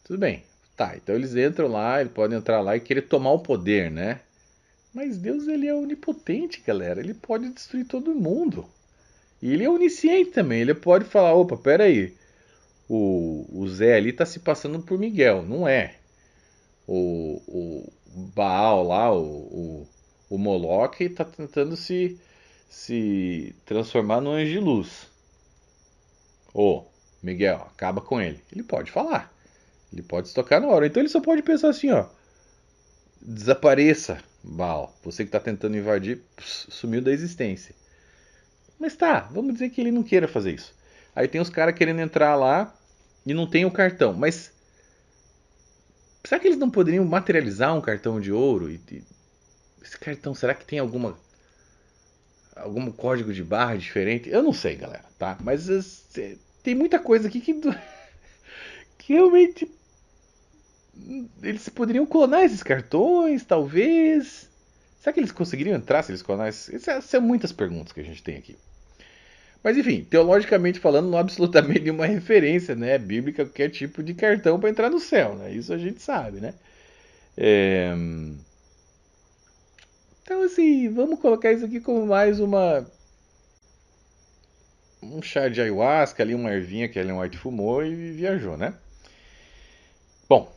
Tudo bem. Tá, então eles entram lá, eles podem entrar lá e querer tomar o poder, né? Mas Deus, ele é onipotente, galera. Ele pode destruir todo mundo. E ele é onisciente também. Ele pode falar, opa, pera aí. O Zé ali tá se passando por Miguel. Não é. O Baal lá, o Moloque, tá tentando se transformar no anjo de luz. Ô, Miguel, acaba com ele. Ele pode falar. Ele pode se tocar na hora. Então ele só pode pensar assim, ó. Desapareça, Baal. Você que está tentando invadir, sumiu da existência. Mas tá, vamos dizer que ele não queira fazer isso. Aí tem os caras querendo entrar lá e não tem o cartão. Mas será que eles não poderiam materializar um cartão de ouro? Esse cartão, será que tem algum código de barra diferente? Eu não sei, galera, tá? Mas tem muita coisa aqui que realmente... Eles poderiam clonar esses cartões, talvez. Será que eles conseguiriam entrar se eles clonassem? Essas são muitas perguntas que a gente tem aqui. Mas enfim, teologicamente falando, não há absolutamente nenhuma referência, né, bíblica, qualquer tipo de cartão para entrar no céu, né? Isso a gente sabe, né? Então assim, vamos colocar isso aqui como mais um chá de ayahuasca, ali uma ervinha que a Ellen White fumou e viajou, né? Bom,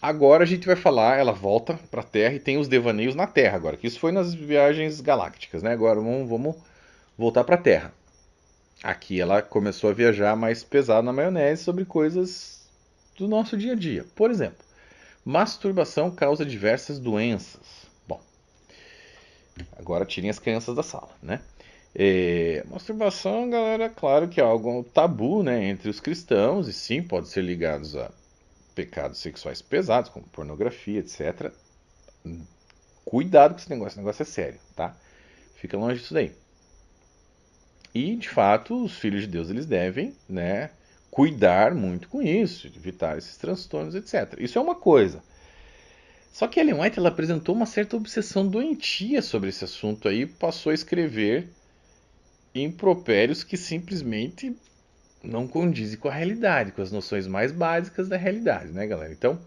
agora a gente vai falar, ela volta para a Terra e tem os devaneios na Terra agora, que isso foi nas viagens galácticas, né? Agora vamos voltar para a Terra. Aqui ela começou a viajar mais pesado na maionese sobre coisas do nosso dia a dia. Por exemplo, masturbação causa diversas doenças. Bom, agora tirem as crianças da sala, né? Masturbação, galera, claro que é algo tabu, né, entre os cristãos, e sim, pode ser ligados a pecados sexuais pesados, como pornografia, etc. Cuidado com esse negócio é sério, tá? Fica longe disso daí. E, de fato, os filhos de Deus, eles devem, né, cuidar muito com isso, evitar esses transtornos, etc. Isso é uma coisa. Só que a Ellen White, ela apresentou uma certa obsessão doentia sobre esse assunto aí, passou a escrever impropérios que simplesmente não condizem com a realidade, com as noções mais básicas da realidade, né, galera? Então,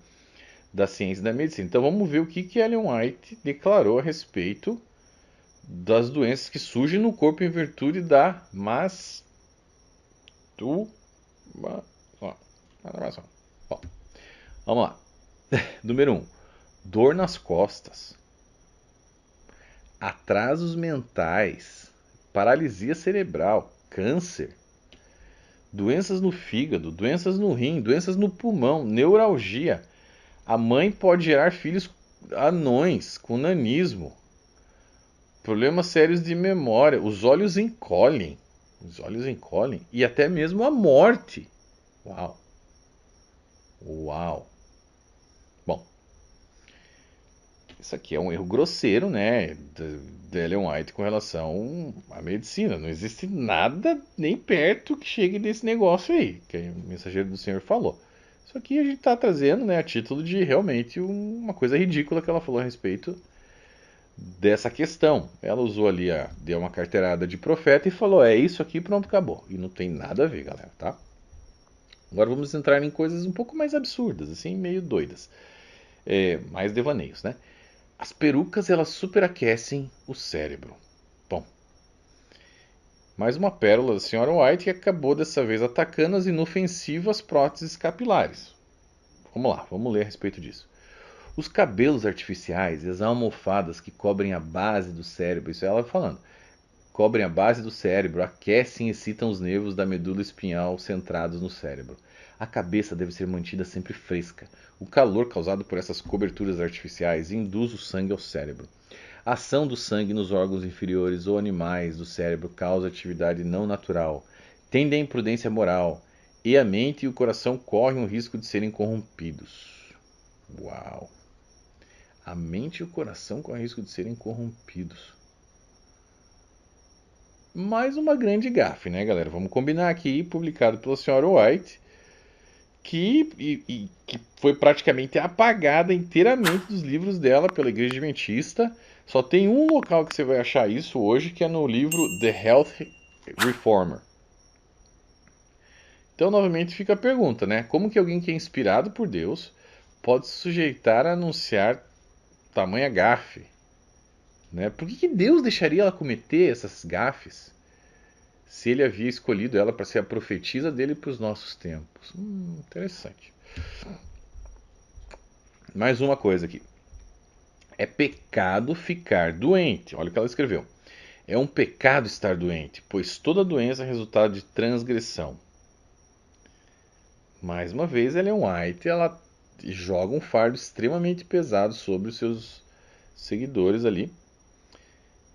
da ciência e da medicina. Então, vamos ver o que a Ellen White declarou a respeito das doenças que surgem no corpo em virtude da masturbação. Bom, vamos lá. Número 1. Dor nas costas, atrasos mentais, paralisia cerebral, câncer, doenças no fígado, doenças no rim, doenças no pulmão, neuralgia. A mãe pode gerar filhos anões com nanismo, problemas sérios de memória, os olhos encolhem e até mesmo a morte. Uau! Uau! Bom, isso aqui é um erro grosseiro, né, da Ellen White com relação à medicina. Não existe nada nem perto que chegue desse negócio aí, que o mensageiro do Senhor falou. Isso aqui a gente está trazendo, né, a título de realmente uma coisa ridícula que ela falou a respeito dessa questão. Ela usou ali, deu uma carteirada de profeta e falou: é isso aqui, pronto, acabou. E não tem nada a ver, galera, tá? Agora vamos entrar em coisas um pouco mais absurdas, assim, meio doidas. Mais devaneios, né? As perucas, elas superaquecem o cérebro. Bom, mais uma pérola da Sra. White que acabou dessa vez atacando as inofensivas próteses capilares. Vamos lá, vamos ler a respeito disso. Os cabelos artificiais e as almofadas que cobrem a base do cérebro, isso é ela falando, cobrem a base do cérebro, aquecem e excitam os nervos da medula espinhal centrados no cérebro. A cabeça deve ser mantida sempre fresca. O calor causado por essas coberturas artificiais induz o sangue ao cérebro. A ação do sangue nos órgãos inferiores ou animais do cérebro causa atividade não natural, tende à imprudência moral, e a mente e o coração correm o risco de serem corrompidos. Uau! A mente e o coração correm o risco de serem corrompidos. Mais uma grande gafe, né, galera? Vamos combinar aqui, publicado pela Sra. White, que foi praticamente apagada inteiramente dos livros dela pela Igreja Adventista. Só tem um local que você vai achar isso hoje, que é no livro The Health Reformer. Então, novamente, fica a pergunta, né? Como que alguém que é inspirado por Deus pode se sujeitar a anunciar tamanha gafe? Né? Por que Deus deixaria ela cometer essas gafes se ele havia escolhido ela para ser a profetisa dele para os nossos tempos? Interessante. Mais uma coisa aqui. É pecado ficar doente. Olha o que ela escreveu. É um pecado estar doente, pois toda doença é resultado de transgressão. Mais uma vez, Ellen White, ela joga um fardo extremamente pesado sobre os seus seguidores ali,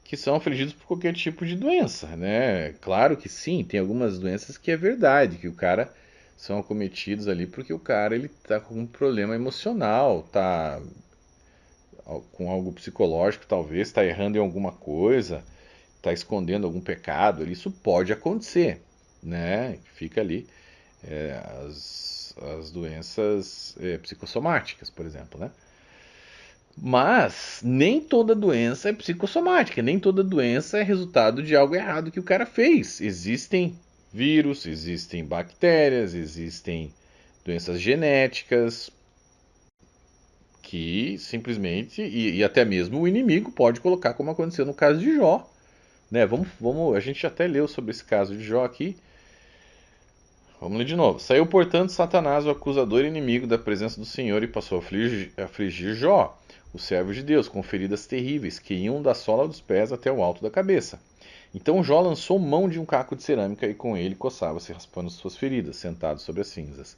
que são afligidos por qualquer tipo de doença, né? Claro que sim, tem algumas doenças que é verdade, que o cara são acometidos ali porque o cara ele tá com um problema emocional, tá com algo psicológico, talvez está errando em alguma coisa, está escondendo algum pecado, isso pode acontecer, né? Fica ali as doenças psicossomáticas, por exemplo, né? Mas nem toda doença é psicossomática, nem toda doença é resultado de algo errado que o cara fez. Existem vírus, existem bactérias, existem doenças genéticas que simplesmente, e até mesmo o inimigo pode colocar, como aconteceu no caso de Jó. Né? A gente até leu sobre esse caso de Jó aqui. Vamos ler de novo. Saiu, portanto, Satanás, o acusador inimigo da presença do Senhor, e passou a afligir Jó, o servo de Deus, com feridas terríveis, que iam da sola dos pés até o alto da cabeça. Então Jó lançou mão de um caco de cerâmica e com ele coçava-se, raspando suas feridas, sentado sobre as cinzas.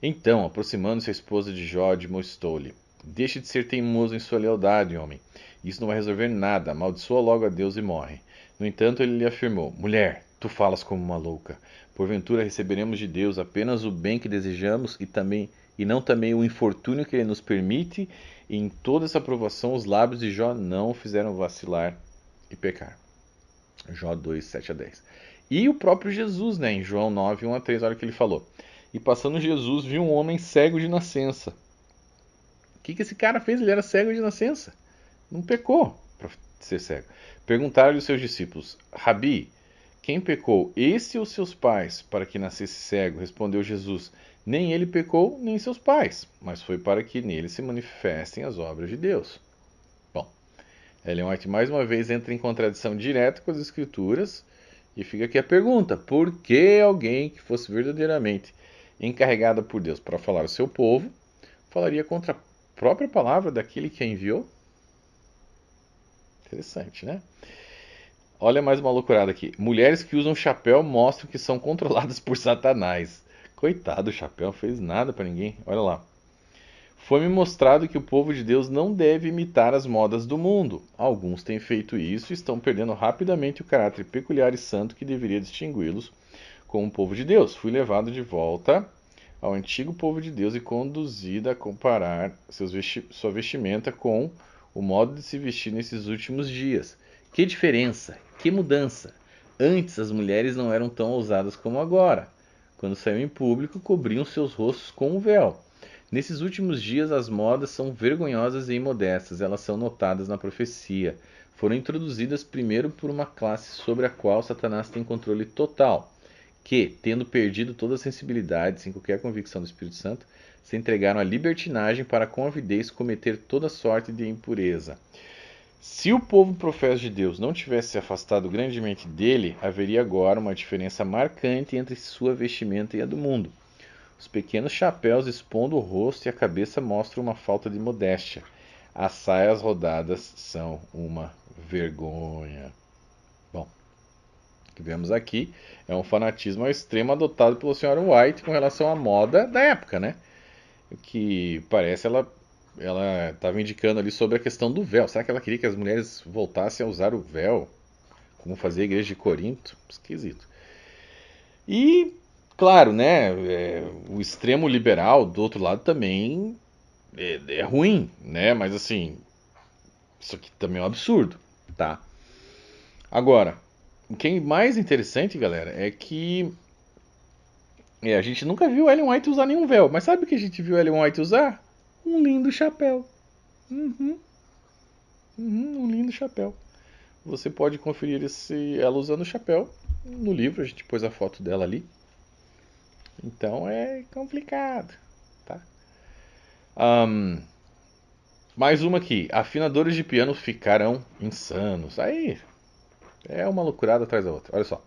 Então, aproximando-se a esposa de Jó, admoestou-lhe: deixe de ser teimoso em sua lealdade, homem. Isso não vai resolver nada. Amaldiçoa logo a Deus e morre. No entanto, ele lhe afirmou: mulher, tu falas como uma louca. Porventura receberemos de Deus apenas o bem que desejamos e não também o infortúnio que ele nos permite? E em toda essa provação, os lábios de Jó não o fizeram vacilar e pecar. Jó 2, 7 a 10. E o próprio Jesus, né, em João 9, 1 a 3, olha o que ele falou. E passando Jesus, viu um homem cego de nascença. O que esse cara fez? Ele era cego de nascença. Não pecou para ser cego. Perguntaram-lhe os seus discípulos: Rabi, quem pecou, esse ou seus pais, para que nascesse cego? Respondeu Jesus: nem ele pecou, nem seus pais, mas foi para que nele se manifestem as obras de Deus. Bom, Ellen White mais uma vez entra em contradição direta com as Escrituras, e fica aqui a pergunta: por que alguém que fosse verdadeiramente encarregada por Deus para falar ao seu povo, falaria contra a própria palavra daquele que a enviou? Interessante, né? Olha mais uma loucurada aqui. Mulheres que usam chapéu mostram que são controladas por Satanás. Coitado, o chapéu não fez nada para ninguém. Olha lá. Foi-me mostrado que o povo de Deus não deve imitar as modas do mundo. Alguns têm feito isso e estão perdendo rapidamente o caráter peculiar e santo que deveria distingui-los como o povo de Deus. Fui levado de volta ao antigo povo de Deus e conduzida a comparar sua vestimenta com o modo de se vestir nesses últimos dias. Que diferença, que mudança! Antes as mulheres não eram tão ousadas como agora. Quando saíam em público, cobriam seus rostos com um véu. Nesses últimos dias as modas são vergonhosas e imodestas, elas são notadas na profecia. Foram introduzidas primeiro por uma classe sobre a qual Satanás tem controle total, que, tendo perdido toda a sensibilidade, sem qualquer convicção do Espírito Santo, se entregaram à libertinagem para com avidez cometer toda sorte de impureza. Se o povo professo de Deus não tivesse se afastado grandemente dele, haveria agora uma diferença marcante entre sua vestimenta e a do mundo. Os pequenos chapéus expondo o rosto e a cabeça mostram uma falta de modéstia. As saias rodadas são uma vergonha. Bom, o que vemos aqui é um fanatismo ao extremo adotado pela senhora White com relação à moda da época, né? O que parece ela estava indicando ali sobre a questão do véu. Será que ela queria que as mulheres voltassem a usar o véu, como fazia a igreja de Corinto? Esquisito. E, claro, né, o extremo liberal do outro lado também é ruim, né? Mas assim, isso aqui também é um absurdo, tá? Agora, o que é mais interessante, galera, é que a gente nunca viu Ellen White usar nenhum véu. Mas sabe o que a gente viu Ellen White usar? Um lindo chapéu. Um lindo chapéu. Você pode conferir ela usando o chapéu no livro. A gente pôs a foto dela ali. Então é complicado, tá? Mais uma aqui. Afinadores de piano ficarão insanos. Aí é uma loucurada atrás da outra. Olha só.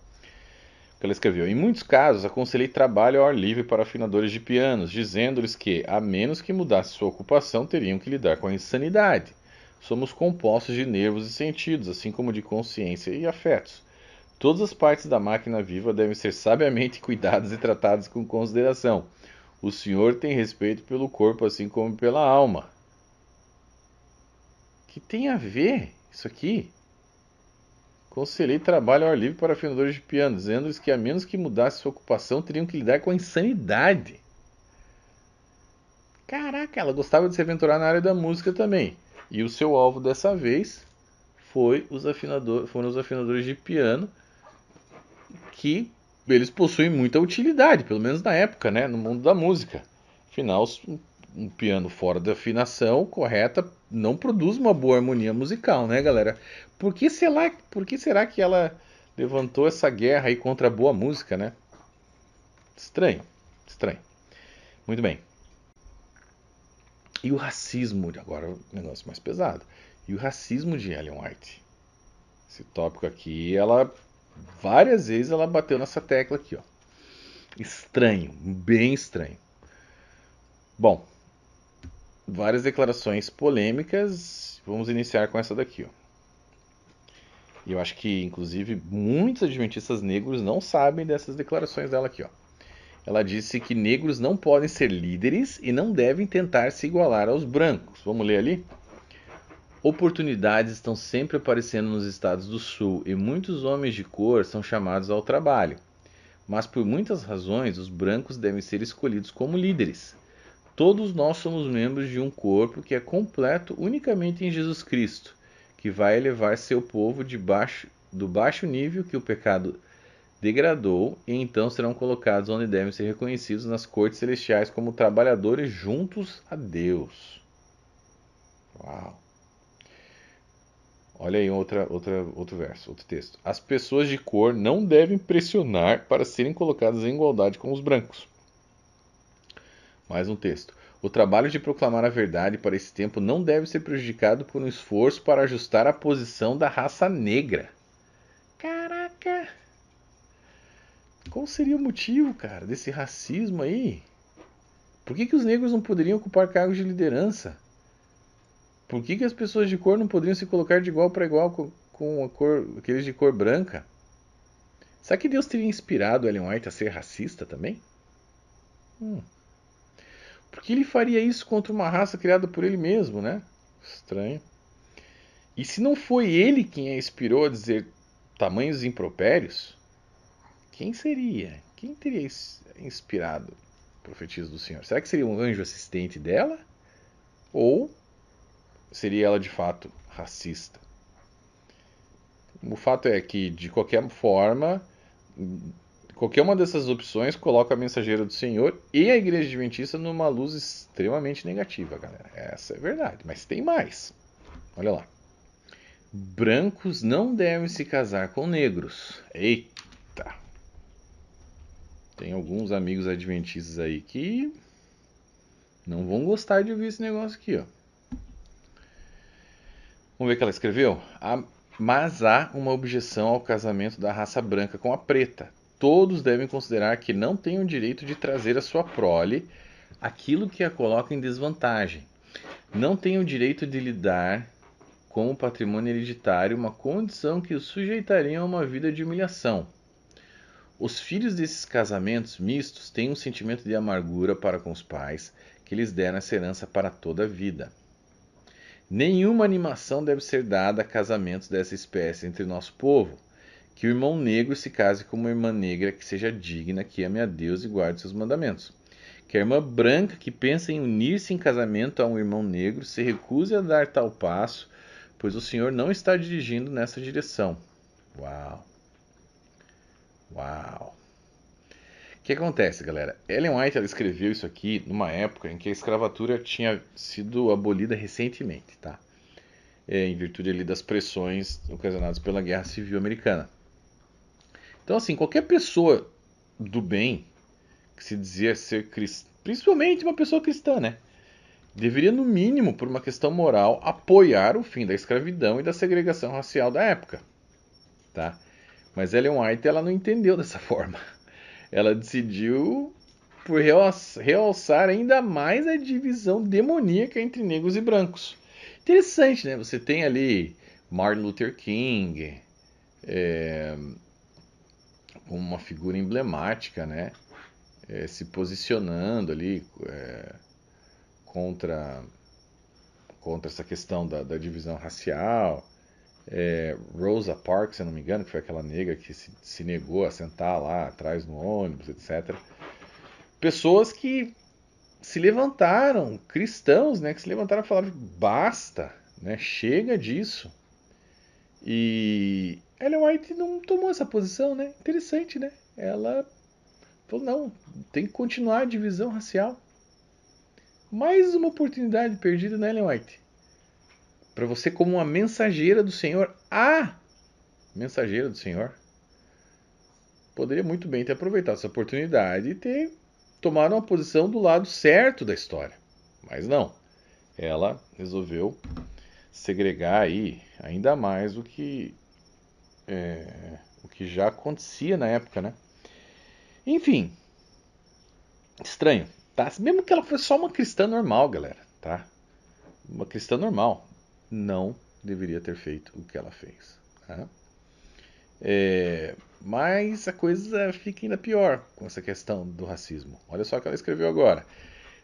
Ela escreveu: em muitos casos, aconselhei trabalho ao ar livre para afinadores de pianos, dizendo-lhes que, a menos que mudasse sua ocupação, teriam que lidar com a insanidade. Somos compostos de nervos e sentidos, assim como de consciência e afetos. Todas as partes da máquina viva devem ser sabiamente cuidadas e tratadas com consideração. O Senhor tem respeito pelo corpo, assim como pela alma. Que tem a ver isso aqui? Aconselhei trabalho ao ar livre para afinadores de piano, dizendo-lhes que, a menos que mudasse sua ocupação, teriam que lidar com a insanidade. Caraca, ela gostava de se aventurar na área da música também. E o seu alvo dessa vez foram os afinadores de piano, que eles possuem muita utilidade, pelo menos na época, né, no mundo da música. Afinal, um piano fora da afinação correta não produz uma boa harmonia musical, né, galera? Por que será que ela levantou essa guerra aí contra a boa música, né? Estranho. Muito bem. E o racismo, agora o negócio mais pesado. E o racismo de Ellen White? Esse tópico aqui, várias vezes ela bateu nessa tecla aqui, ó. Estranho, bem estranho. Bom, várias declarações polêmicas. Vamos iniciar com essa daqui, ó. E eu acho que, inclusive, muitos adventistas negros não sabem dessas declarações dela aqui, ó. Ela disse que negros não podem ser líderes e não devem tentar se igualar aos brancos. Vamos ler ali? Oportunidades estão sempre aparecendo nos estados do sul e muitos homens de cor são chamados ao trabalho. Mas por muitas razões, os brancos devem ser escolhidos como líderes. Todos nós somos membros de um corpo que é completo unicamente em Jesus Cristo, que vai elevar seu povo do baixo nível que o pecado degradou, e então serão colocados onde devem ser reconhecidos nas cortes celestiais como trabalhadores juntos a Deus. Uau! Olha aí outro verso, outro texto. As pessoas de cor não devem pressionar para serem colocadas em igualdade com os brancos. Mais um texto. O trabalho de proclamar a verdade para esse tempo não deve ser prejudicado por um esforço para ajustar a posição da raça negra. Caraca! Qual seria o motivo, cara, desse racismo aí? Por que os negros não poderiam ocupar cargos de liderança? Por que as pessoas de cor não poderiam se colocar de igual para igual com aqueles de cor branca? Será que Deus teria inspirado Ellen White a ser racista também? Por que ele faria isso contra uma raça criada por ele mesmo, né? Estranho. E se não foi ele quem a inspirou a dizer tamanhos impropérios, quem seria? Quem teria inspirado profetiza do Senhor? Será que seria um anjo assistente dela? Ou seria ela de fato racista? O fato é que, de qualquer forma, qualquer uma dessas opções coloca a mensageira do Senhor e a Igreja Adventista numa luz extremamente negativa, galera. Essa é verdade. Mas tem mais. Olha lá. Brancos não devem se casar com negros. Eita! Tem alguns amigos adventistas aí que não vão gostar de ouvir esse negócio aqui, ó. Vamos ver o que ela escreveu? Mas há uma objeção ao casamento da raça branca com a preta. Todos devem considerar que não têm o direito de trazer a sua prole aquilo que a coloca em desvantagem. Não têm o direito de lidar com o patrimônio hereditário, uma condição que os sujeitaria a uma vida de humilhação. Os filhos desses casamentos mistos têm um sentimento de amargura para com os pais, que lhes deram essa herança para toda a vida. Nenhuma animação deve ser dada a casamentos dessa espécie entre nosso povo. Que o irmão negro se case com uma irmã negra que seja digna, que ame a Deus e guarde seus mandamentos. Que a irmã branca que pensa em unir-se em casamento a um irmão negro se recuse a dar tal passo, pois o Senhor não está dirigindo nessa direção. Uau! Uau! O que acontece, galera? Ellen White ela escreveu isso aqui numa época em que a escravatura tinha sido abolida recentemente, tá? Em virtude ali das pressões ocasionadas pela Guerra Civil Americana. Então, assim, qualquer pessoa do bem que se dizia ser cristã, principalmente uma pessoa cristã, né? Deveria, no mínimo, por uma questão moral, apoiar o fim da escravidão e da segregação racial da época, tá? Mas Ellen White ela não entendeu dessa forma. Ela decidiu por realçar ainda mais a divisão demoníaca entre negros e brancos. Interessante, né? Você tem ali Martin Luther King, como uma figura emblemática, né? Se posicionando ali contra essa questão da divisão racial. Rosa Parks, se eu não me engano, que foi aquela negra que se negou a sentar lá atrás no ônibus, etc. Pessoas que se levantaram, cristãos, né, que se levantaram e falaram, basta, né, chega disso. E Ellen White não tomou essa posição, né? Interessante, né? Ela falou, não, tem que continuar a divisão racial. Mais uma oportunidade perdida, né, Ellen White? Para você, como uma mensageira do Senhor, mensageira do Senhor, poderia muito bem ter aproveitado essa oportunidade e ter tomado uma posição do lado certo da história. Mas não. Ela resolveu segregar aí ainda mais o que já acontecia na época, né? Enfim, estranho, tá? Mesmo que ela fosse só uma cristã normal, galera, tá? Uma cristã normal não deveria ter feito o que ela fez, tá? Mas a coisa fica ainda pior com essa questão do racismo. Olha só o que ela escreveu agora.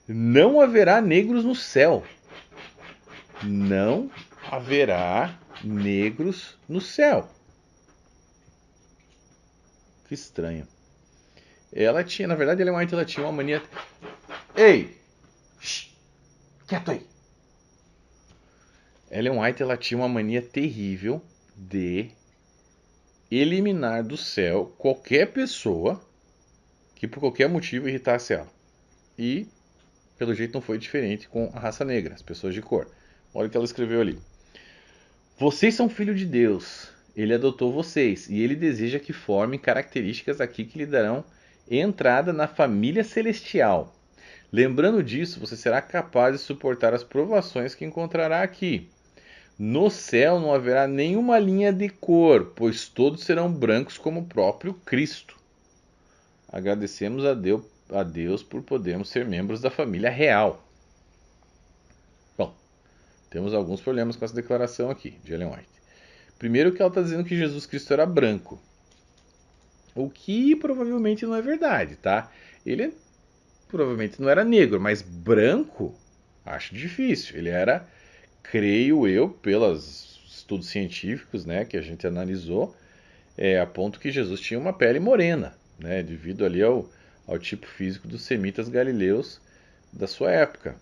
Não haverá negros no céu. Não haverá negros no céu. Que estranho. Ela tinha, na verdade, ela tinha uma mania... Ei! Shhh, quieto aí! Ellen White ela tinha uma mania terrível de eliminar do céu qualquer pessoa que por qualquer motivo irritasse ela. E, pelo jeito, não foi diferente com a raça negra, as pessoas de cor. Olha o que ela escreveu ali. Vocês são filhos de Deus. Ele adotou vocês e ele deseja que formem características aqui que lhe darão entrada na família celestial. Lembrando disso, você será capaz de suportar as provações que encontrará aqui. No céu não haverá nenhuma linha de cor, pois todos serão brancos como o próprio Cristo. Agradecemos a Deus por podermos ser membros da família real. Bom, temos alguns problemas com essa declaração aqui de Ellen White. Primeiro que ela está dizendo que Jesus Cristo era branco. O que provavelmente não é verdade, tá? Ele provavelmente não era negro, mas branco, acho difícil. Ele era... creio eu, pelos estudos científicos, né, que a gente analisou, a ponto que Jesus tinha uma pele morena, né, devido ali ao tipo físico dos semitas galileus da sua época,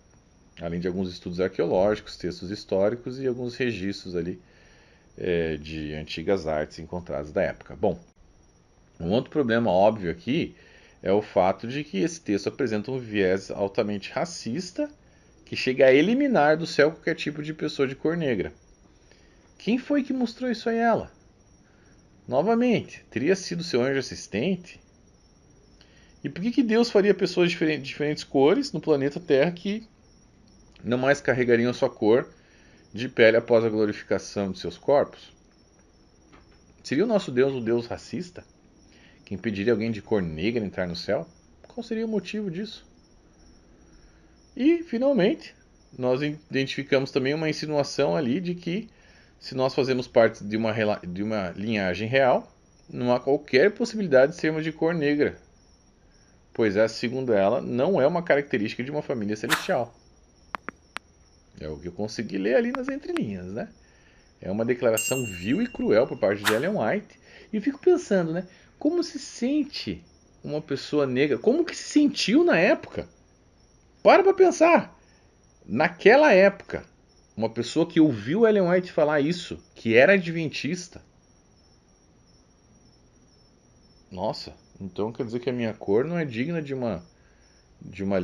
além de alguns estudos arqueológicos, textos históricos e alguns registros ali de antigas artes encontradas da época. Bom, um outro problema óbvio aqui é o fato de que esse texto apresenta um viés altamente racista que chega a eliminar do céu qualquer tipo de pessoa de cor negra. Quem foi que mostrou isso a ela? Novamente, teria sido seu anjo assistente? E por que Deus faria pessoas de diferentes cores no planeta Terra que não mais carregariam sua cor de pele após a glorificação de seus corpos? Seria o nosso Deus um Deus racista? Que impediria alguém de cor negra entrar no céu? Qual seria o motivo disso? E, finalmente, nós identificamos também uma insinuação ali de que se nós fazemos parte de uma linhagem real, não há qualquer possibilidade de sermos de cor negra, pois essa, segundo ela, não é uma característica de uma família celestial. É o que eu consegui ler ali nas entrelinhas, né? É uma declaração vil e cruel por parte de Ellen White. E eu fico pensando, né? Como se sente uma pessoa negra? Como que se sentiu na época? Para pensar. Naquela época, uma pessoa que ouviu Ellen White falar isso, que era adventista. Nossa, então quer dizer que a minha cor não é digna de uma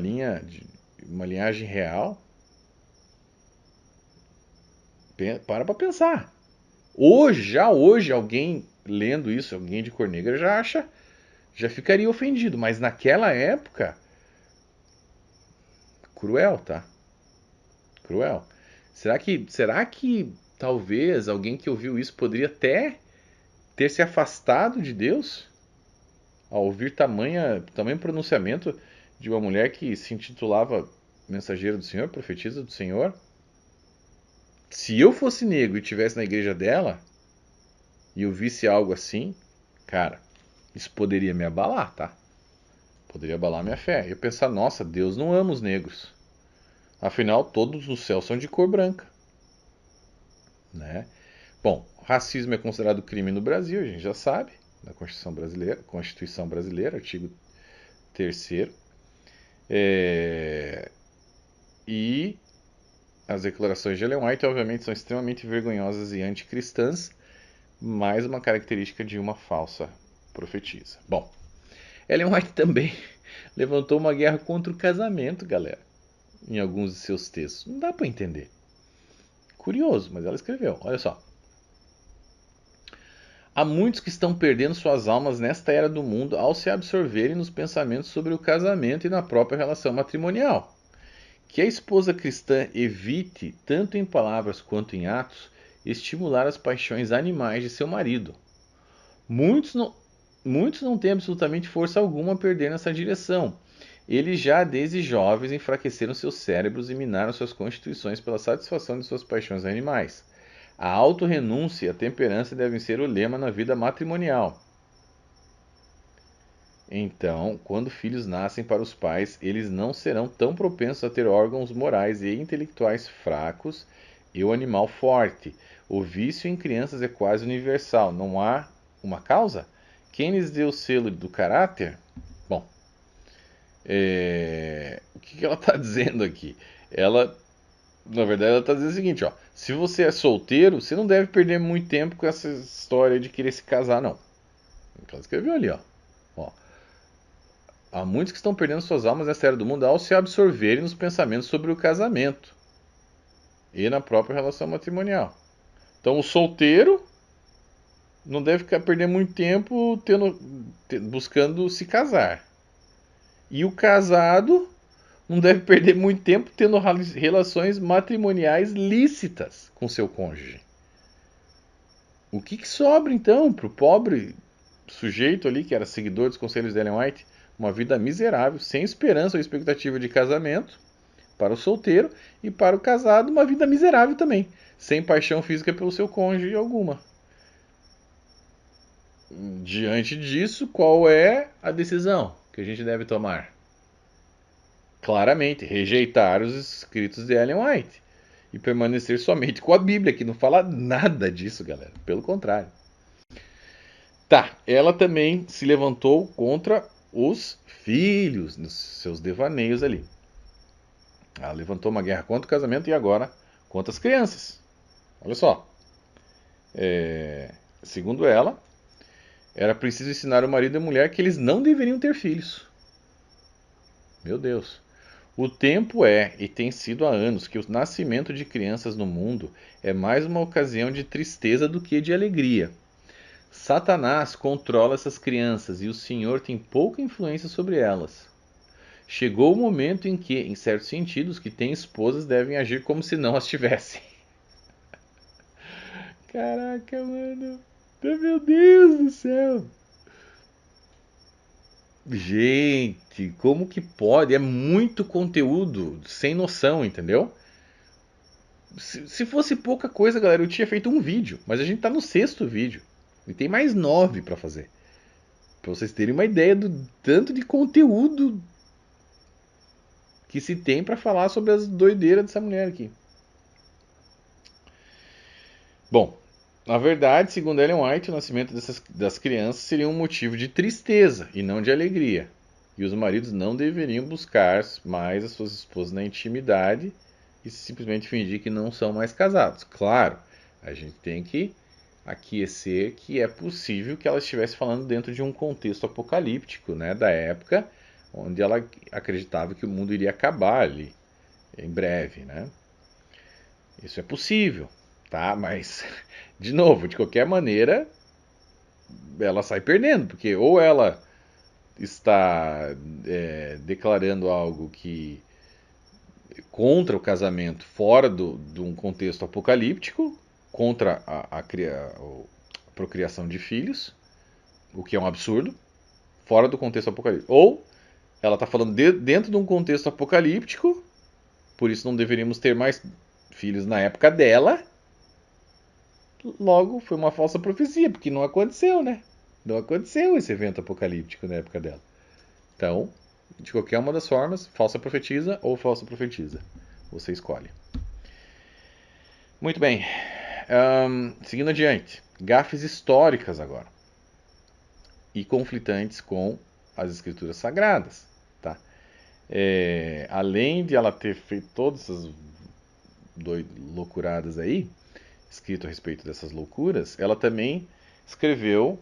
linhagem real? Para pensar. Hoje, alguém lendo isso, alguém de cor negra já ficaria ofendido, mas naquela época, cruel, tá? Cruel. Será que talvez alguém que ouviu isso poderia até ter se afastado de Deus ao ouvir tamanho pronunciamento de uma mulher que se intitulava mensageira do Senhor, profetisa do Senhor? Se eu fosse negro e estivesse na igreja dela e eu visse algo assim, cara, isso poderia me abalar, tá? Poderia abalar minha fé. Eu pensar, nossa, Deus não ama os negros. Afinal, todos no céu são de cor branca, né? Bom, racismo é considerado crime no Brasil, a gente já sabe, na Constituição Brasileira, artigo 3º. E as declarações de Ellen White, obviamente, são extremamente vergonhosas e anticristãs, mais uma característica de uma falsa profetisa. Bom, Ellen White também levantou uma guerra contra o casamento, galera, em alguns de seus textos. Não dá para entender. Curioso, mas ela escreveu. Olha só. Há muitos que estão perdendo suas almas nesta era do mundo ao se absorverem nos pensamentos sobre o casamento e na própria relação matrimonial. Que a esposa cristã evite, tanto em palavras quanto em atos, estimular as paixões animais de seu marido. Muitos não têm absolutamente força alguma a perder nessa direção. Eles já desde jovens enfraqueceram seus cérebros e minaram suas constituições pela satisfação de suas paixões animais. A autorrenúncia e a temperança devem ser o lema na vida matrimonial. Então, quando filhos nascem para os pais, eles não serão tão propensos a ter órgãos morais e intelectuais fracos e o animal forte. O vício em crianças é quase universal. Não há uma causa? Quem lhes deu o selo do caráter? Bom, o que ela está dizendo aqui? Na verdade, ela está dizendo o seguinte, ó. Se você é solteiro, você não deve perder muito tempo com essa história de querer se casar, não. Ela escreveu ali, ó. Há muitos que estão perdendo suas almas nessa era do mundo ao se absorverem nos pensamentos sobre o casamento e na própria relação matrimonial. Então, o solteiro não deve perder muito tempo buscando se casar. E o casado não deve perder muito tempo tendo relações matrimoniais lícitas com seu cônjuge. O que sobra, então, para o pobre sujeito ali, que era seguidor dos conselhos de Ellen White? Uma vida miserável, sem esperança ou expectativa de casamento, para o solteiro, e para o casado, uma vida miserável também, sem paixão física pelo seu cônjuge alguma. Diante disso, qual é a decisão que a gente deve tomar? Claramente, rejeitar os escritos de Ellen White e permanecer somente com a Bíblia, que não fala nada disso, galera. Pelo contrário. Tá, ela também se levantou contra os filhos, nos seus devaneios ali. Ela levantou uma guerra contra o casamento e agora contra as crianças. Olha só. Segundo ela, era preciso ensinar o marido e a mulher que eles não deveriam ter filhos. Meu Deus. O tempo e tem sido há anos, que o nascimento de crianças no mundo é mais uma ocasião de tristeza do que de alegria. Satanás controla essas crianças e o Senhor tem pouca influência sobre elas. Chegou o momento em que, em certos sentidos, que têm esposas devem agir como se não as tivessem. Caraca, mano. Meu Deus do céu. Gente, como que pode? É muito conteúdo sem noção, entendeu? Se fosse pouca coisa, galera, eu tinha feito um vídeo. Mas a gente tá no 6º vídeo. E tem mais 9 pra fazer. Pra vocês terem uma ideia do tanto de conteúdo que se tem pra falar sobre as doideiras dessa mulher aqui. Bom, na verdade, segundo Ellen White, o nascimento das crianças seria um motivo de tristeza e não de alegria. E os maridos não deveriam buscar mais as suas esposas na intimidade e simplesmente fingir que não são mais casados. Claro, a gente tem que aquecer que é possível que ela estivesse falando dentro de um contexto apocalíptico, né, da época, onde ela acreditava que o mundo iria acabar ali em breve, né? Isso é possível, tá? Mas, de novo, de qualquer maneira, ela sai perdendo, porque ou ela está declarando algo que contra o casamento fora de um contexto apocalíptico, contra a procriação de filhos, o que é um absurdo, fora do contexto apocalíptico. Ou ela está falando dentro de um contexto apocalíptico, por isso não deveríamos ter mais filhos na época dela. Logo, foi uma falsa profecia, porque não aconteceu, né? Não aconteceu esse evento apocalíptico na época dela. Então, de qualquer uma das formas, falsa profetisa ou falsa profetisa. Você escolhe. Muito bem. Seguindo adiante. Gafes históricas agora. E conflitantes com as escrituras sagradas. Tá? Além de ela ter feito todas essas loucuradas aí, escrito a respeito dessas loucuras, ela também escreveu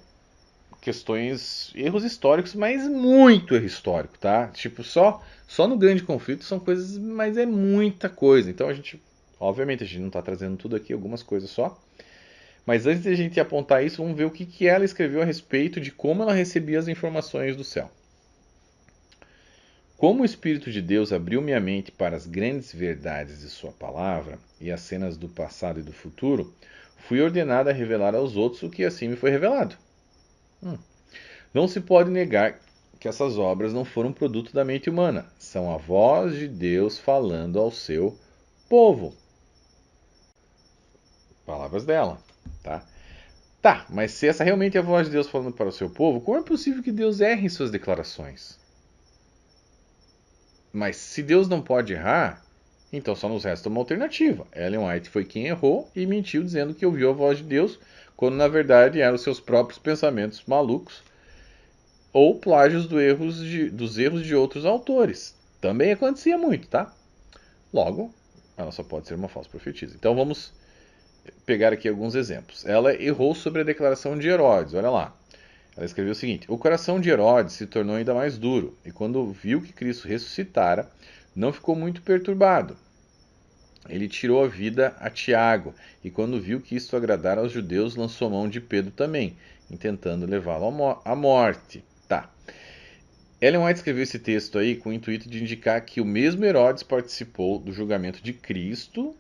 erros históricos, mas muito erro histórico, tá? Tipo, só no grande conflito são coisas, mas é muita coisa. Então obviamente a gente não está trazendo tudo aqui, algumas coisas só. Mas antes de a gente apontar isso, vamos ver o que ela escreveu a respeito de como ela recebia as informações do céu. Como o Espírito de Deus abriu minha mente para as grandes verdades de sua palavra e as cenas do passado e do futuro, fui ordenado a revelar aos outros o que assim me foi revelado. Não se pode negar que essas obras não foram produto da mente humana. São a voz de Deus falando ao seu povo. Palavras dela, tá? Tá, mas se essa realmente é a voz de Deus falando para o seu povo, como é possível que Deus erre em suas declarações? Mas se Deus não pode errar, então só nos resta uma alternativa. Ellen White foi quem errou e mentiu dizendo que ouviu a voz de Deus, quando na verdade eram os seus próprios pensamentos malucos ou plágios dos erros de outros autores. Também acontecia muito, tá? Logo, ela só pode ser uma falsa profetisa. Então vamos pegar aqui alguns exemplos. Ela errou sobre a declaração de Herodes, olha lá. Ela escreveu o seguinte: o coração de Herodes se tornou ainda mais duro, e quando viu que Cristo ressuscitara, não ficou muito perturbado. Ele tirou a vida a Tiago, e quando viu que isto agradara aos judeus, lançou mão de Pedro também, intentando levá-lo à morte. Tá. Ellen White escreveu esse texto aí com o intuito de indicar que o mesmo Herodes participou do julgamento de Cristo.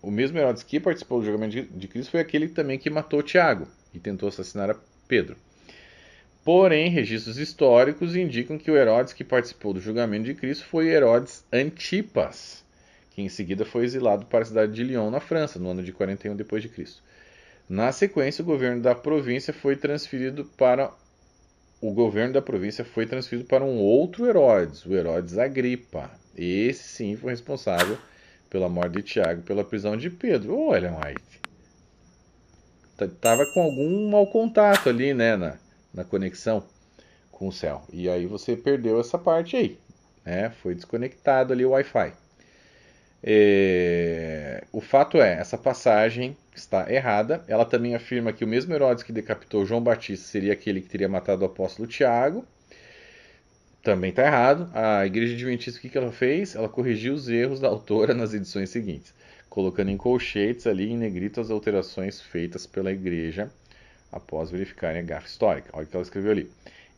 O mesmo Herodes que participou do julgamento de Cristo foi aquele também que matou Tiago e tentou assassinar a Pedro. Porém, registros históricos indicam que o Herodes que participou do julgamento de Cristo foi Herodes Antipas, que em seguida foi exilado para a cidade de Lyon, na França, no ano de 41 d.C. Na sequência, o governo da província foi transferido para um outro Herodes, o Herodes Agripa. Esse sim foi responsável pela morte de Tiago, pela prisão de Pedro. Olha, White. Tava com algum mau contato ali, né, na conexão com o céu. E aí você perdeu essa parte aí, né? Foi desconectado ali o Wi-Fi. O fato é, essa passagem está errada. Ela também afirma que o mesmo Herodes que decapitou João Batista seria aquele que teria matado o apóstolo Tiago. Também está errado. A Igreja Adventista, o que ela fez? Ela corrigiu os erros da autora nas edições seguintes, colocando em colchetes ali em negrito as alterações feitas pela Igreja após verificarem a gafe histórica. Olha o que ela escreveu ali.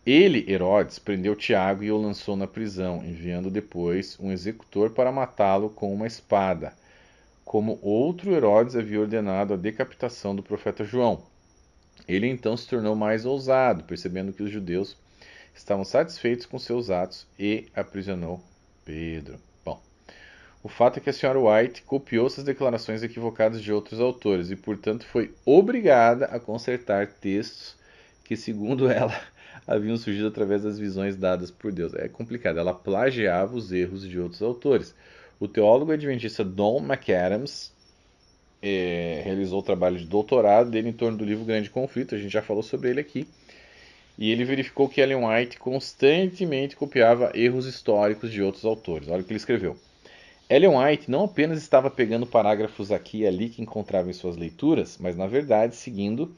Ele, Herodes, prendeu Tiago e o lançou na prisão, enviando depois um executor para matá-lo com uma espada, como outro Herodes havia ordenado a decapitação do profeta João. Ele então se tornou mais ousado, percebendo que os judeus estavam satisfeitos com seus atos e aprisionou Pedro. Bom, o fato é que a senhora White copiou essas declarações equivocadas de outros autores e, portanto, foi obrigada a consertar textos que, segundo ela, haviam surgido através das visões dadas por Deus. É complicado, ela plagiava os erros de outros autores. O teólogo adventista Don McAdams realizou o trabalho de doutorado dele em torno do livro Grande Conflito, a gente já falou sobre ele aqui, e ele verificou que Ellen White constantemente copiava erros históricos de outros autores. Olha o que ele escreveu. Ellen White não apenas estava pegando parágrafos aqui e ali que encontrava em suas leituras, mas na verdade seguindo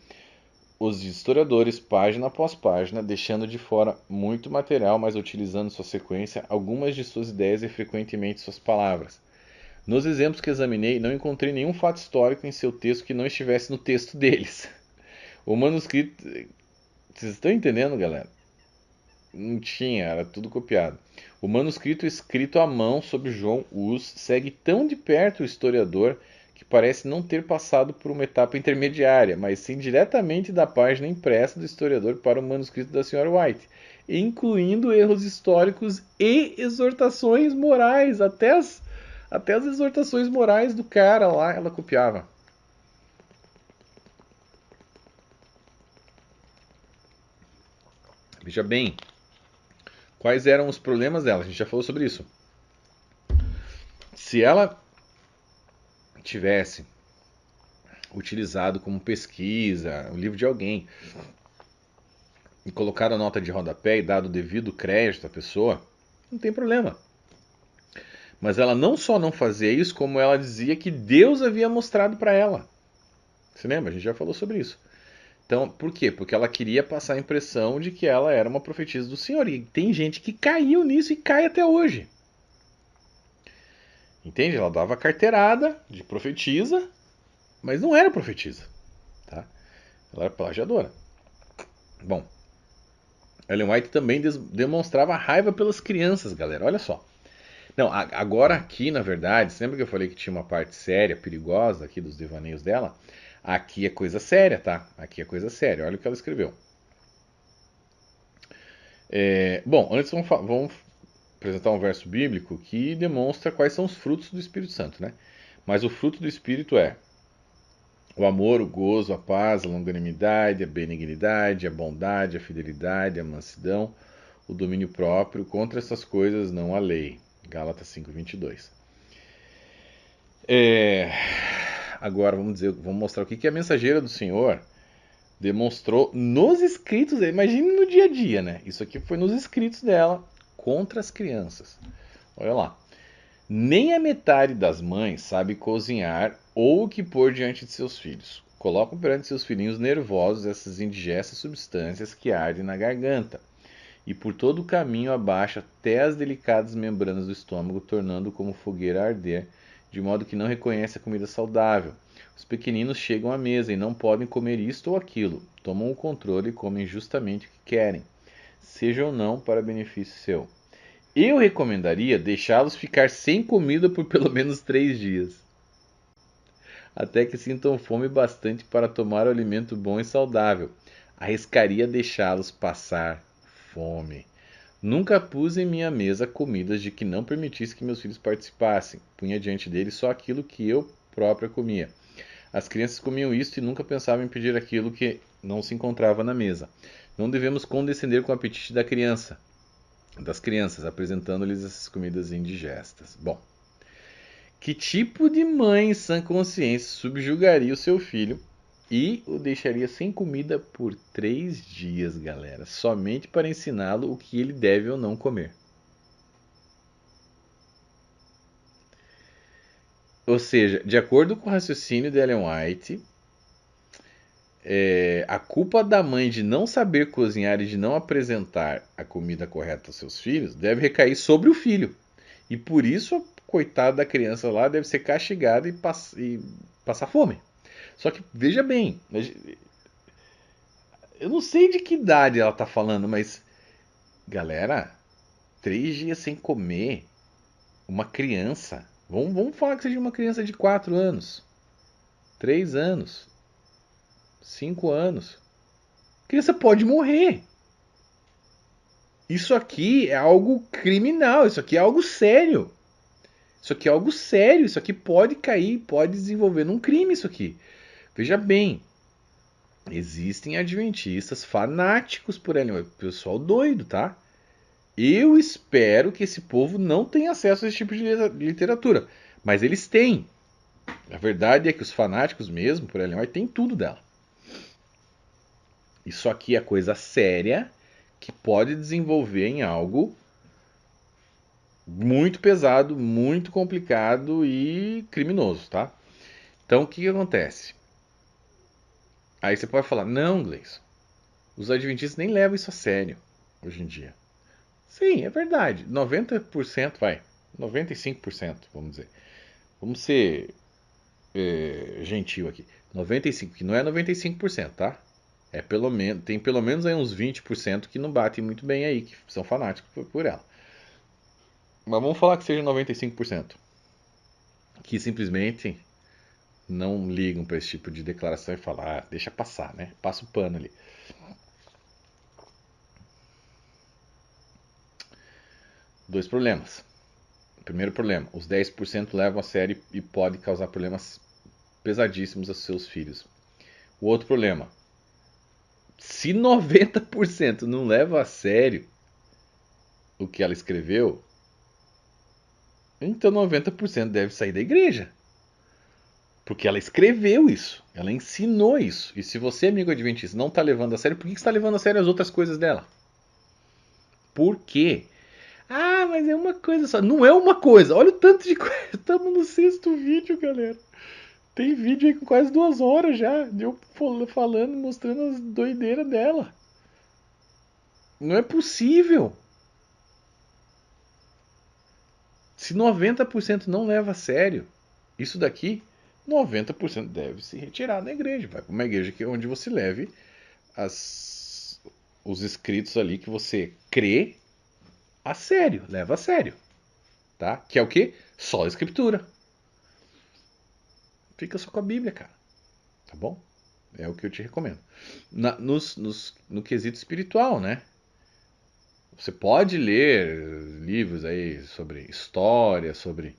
os historiadores página após página, deixando de fora muito material, mas utilizando sua sequência algumas de suas ideias e frequentemente suas palavras. Nos exemplos que examinei, não encontrei nenhum fato histórico em seu texto que não estivesse no texto deles. O manuscrito... Vocês estão entendendo, galera? Não tinha, era tudo copiado. O manuscrito escrito à mão sob João Hus segue tão de perto o historiador que parece não ter passado por uma etapa intermediária, mas sim diretamente da página impressa do historiador para o manuscrito da Sra. White, incluindo erros históricos e exortações morais. Até as exortações morais do cara lá ela copiava. Veja bem, quais eram os problemas dela? A gente já falou sobre isso. Se ela tivesse utilizado como pesquisa o livro de alguém e colocado a nota de rodapé e dado o devido crédito à pessoa, não tem problema. Mas ela não só não fazia isso, como ela dizia que Deus havia mostrado para ela. Você lembra? A gente já falou sobre isso. Então, por quê? Porque ela queria passar a impressão de que ela era uma profetisa do Senhor. E tem gente que caiu nisso e cai até hoje. Entende? Ela dava carteirada de profetisa, mas não era profetisa. Tá? Ela era plagiadora. Bom, Ellen White também demonstrava raiva pelas crianças, galera. Olha só. Não, agora aqui, na verdade, lembra que eu falei que tinha uma parte séria, perigosa aqui dos devaneios dela? Aqui é coisa séria, tá? Aqui é coisa séria. Olha o que ela escreveu. Bom, antes vamos apresentar um verso bíblico que demonstra quais são os frutos do Espírito Santo, né? Mas o fruto do Espírito é o amor, o gozo, a paz, a longanimidade, a benignidade, a bondade, a fidelidade, a mansidão, o domínio próprio. Contra essas coisas não há lei. Gálatas 5:22. Agora vamos mostrar o que a mensageira do Senhor demonstrou nos escritos dela. Imagine no dia a dia, né? Isso aqui foi nos escritos dela contra as crianças. Olha lá. Nem a metade das mães sabe cozinhar ou o que pôr diante de seus filhos. Colocam perante seus filhinhos nervosos essas indigestas substâncias que ardem na garganta, e por todo o caminho abaixa até as delicadas membranas do estômago, tornando como fogueira a arder, de modo que não reconhece a comida saudável. Os pequeninos chegam à mesa e não podem comer isto ou aquilo. Tomam o controle e comem justamente o que querem, seja ou não para benefício seu. Eu recomendaria deixá-los ficar sem comida por pelo menos 3 dias, até que sintam fome bastante para tomar o alimento bom e saudável. Arriscaria deixá-los passar fome. Nunca pus em minha mesa comidas de que não permitisse que meus filhos participassem. Punha diante deles só aquilo que eu própria comia. As crianças comiam isto e nunca pensavam em pedir aquilo que não se encontrava na mesa. Não devemos condescender com o apetite das crianças, apresentando-lhes essas comidas indigestas. Bom, que tipo de mãe em sã consciência subjugaria o seu filho e o deixaria sem comida por 3 dias, galera, somente para ensiná-lo o que ele deve ou não comer. Ou seja, de acordo com o raciocínio de Ellen White, a culpa da mãe de não saber cozinhar e de não apresentar a comida correta aos seus filhos deve recair sobre o filho. E por isso a coitada da criança lá deve ser castigada e passar fome. Só que veja bem, eu não sei de que idade ela tá falando, mas galera, 3 dias sem comer, uma criança, vamos falar que seja uma criança de 4 anos, 3 anos, 5 anos, a criança pode morrer. Isso aqui é algo criminal, isso aqui é algo sério. Isso aqui é algo sério, isso aqui pode cair, pode desenvolver num crime isso aqui. Veja bem, existem adventistas fanáticos por ele, pessoal doido, tá? Eu espero que esse povo não tenha acesso a esse tipo de literatura, mas eles têm. A verdade é que os fanáticos mesmo, por Ellen White, têm tudo dela. Isso aqui é coisa séria que pode desenvolver em algo muito pesado, muito complicado e criminoso, tá? Então, o que acontece? Aí você pode falar, não, Gleison, os adventistas nem levam isso a sério hoje em dia. Sim, é verdade. 90% vai. 95%, vamos dizer. Vamos ser gentil aqui. 95%, que não é 95%, tá? Tem pelo menos aí uns 20% que não batem muito bem aí, que são fanáticos por ela. Mas vamos falar que seja 95%. Que simplesmente não ligam para esse tipo de declaração e falam, deixa passar, né? Passa o pano ali. Dois problemas. Primeiro problema, os 10% levam a sério e pode causar problemas pesadíssimos aos seus filhos. O outro problema, se 90% não leva a sério o que ela escreveu, então 90% deve sair da igreja. Porque ela escreveu isso, ela ensinou isso. E se você, amigo adventista, não está levando a sério, por que você está levando a sério as outras coisas dela? Por quê? Mas é uma coisa só. Não é uma coisa. Olha o tanto de coisa. Estamos no 6º vídeo, galera. Tem vídeo aí com quase 2 horas já. De eu falando, mostrando as doideiras dela. Não é possível. Se 90% não leva a sério isso daqui, 90% deve se retirar da igreja. Vai para uma igreja onde você leve os escritos ali que você crê a sério, leva a sério, tá? Que é o quê? Só a escritura. Fica só com a Bíblia, cara, tá bom? É o que eu te recomendo. No quesito espiritual, né? Você pode ler livros aí sobre história, sobre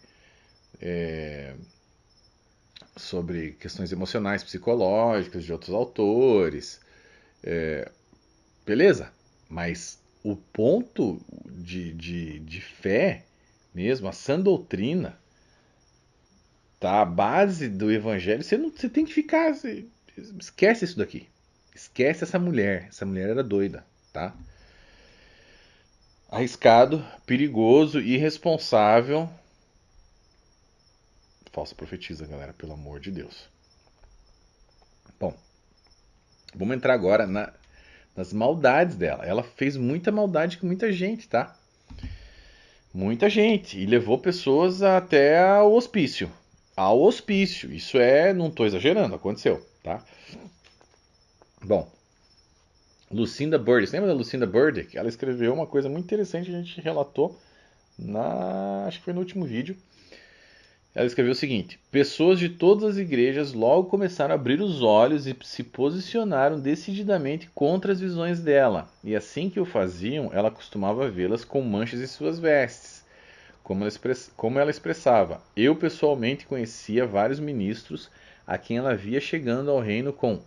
questões emocionais, psicológicas de outros autores, beleza? Mas o ponto de fé mesmo, a sã doutrina, tá? A base do evangelho, você tem que ficar... Esquece isso daqui. Esquece essa mulher. Essa mulher era doida, tá? Arriscado, perigoso, irresponsável. Falsa profetisa, galera, pelo amor de Deus. Bom, vamos entrar agora nas maldades dela. Ela fez muita maldade com muita gente, tá? Muita gente. E levou pessoas até ao hospício. Ao hospício. Isso não estou exagerando, aconteceu, tá? Bom, Lucinda Burdick. Você lembra da Lucinda Burdick? Ela escreveu uma coisa muito interessante que a gente relatou acho que foi no último vídeo. Ela escreveu o seguinte: pessoas de todas as igrejas logo começaram a abrir os olhos e se posicionaram decididamente contra as visões dela. E assim que o faziam, ela costumava vê-las com manchas em suas vestes. Como ela expressava, eu pessoalmente conhecia vários ministros a quem ela via chegando ao reino com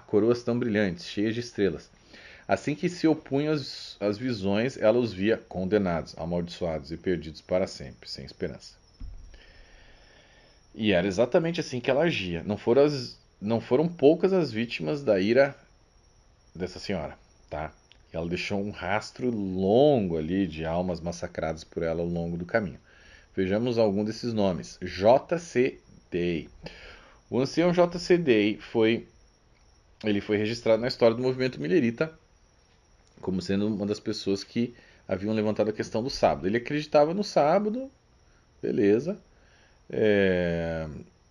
coroas tão brilhantes, cheias de estrelas. Assim que se opunham às visões, ela os via condenados, amaldiçoados e perdidos para sempre, sem esperança. E era exatamente assim que ela agia. Não foram não foram poucas as vítimas da ira dessa senhora, tá? Ela deixou um rastro longo ali de almas massacradas por ela ao longo do caminho. Vejamos algum desses nomes. J.C. Day. O ancião J.C. Day foi registrado na história do movimento millerita como sendo uma das pessoas que haviam levantado a questão do sábado. Ele acreditava no sábado, beleza.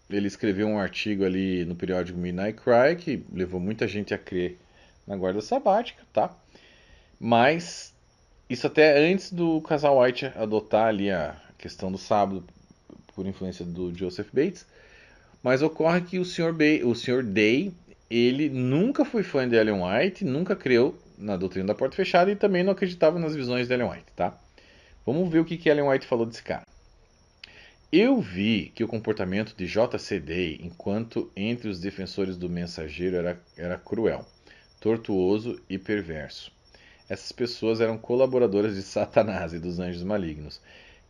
Ele escreveu um artigo ali no periódico Midnight Cry que levou muita gente a crer na guarda sabática, tá? Mas isso até antes do casal White adotar ali a questão do sábado por influência do Joseph Bates. Mas ocorre que o Sr. Day, ele nunca foi fã de Ellen White, nunca creu na doutrina da porta fechada e também não acreditava nas visões de Ellen White, tá? Vamos ver o que Ellen White falou desse cara. Eu vi que o comportamento de J.C. Day, enquanto entre os defensores do mensageiro, era cruel, tortuoso e perverso. Essas pessoas eram colaboradoras de Satanás e dos anjos malignos.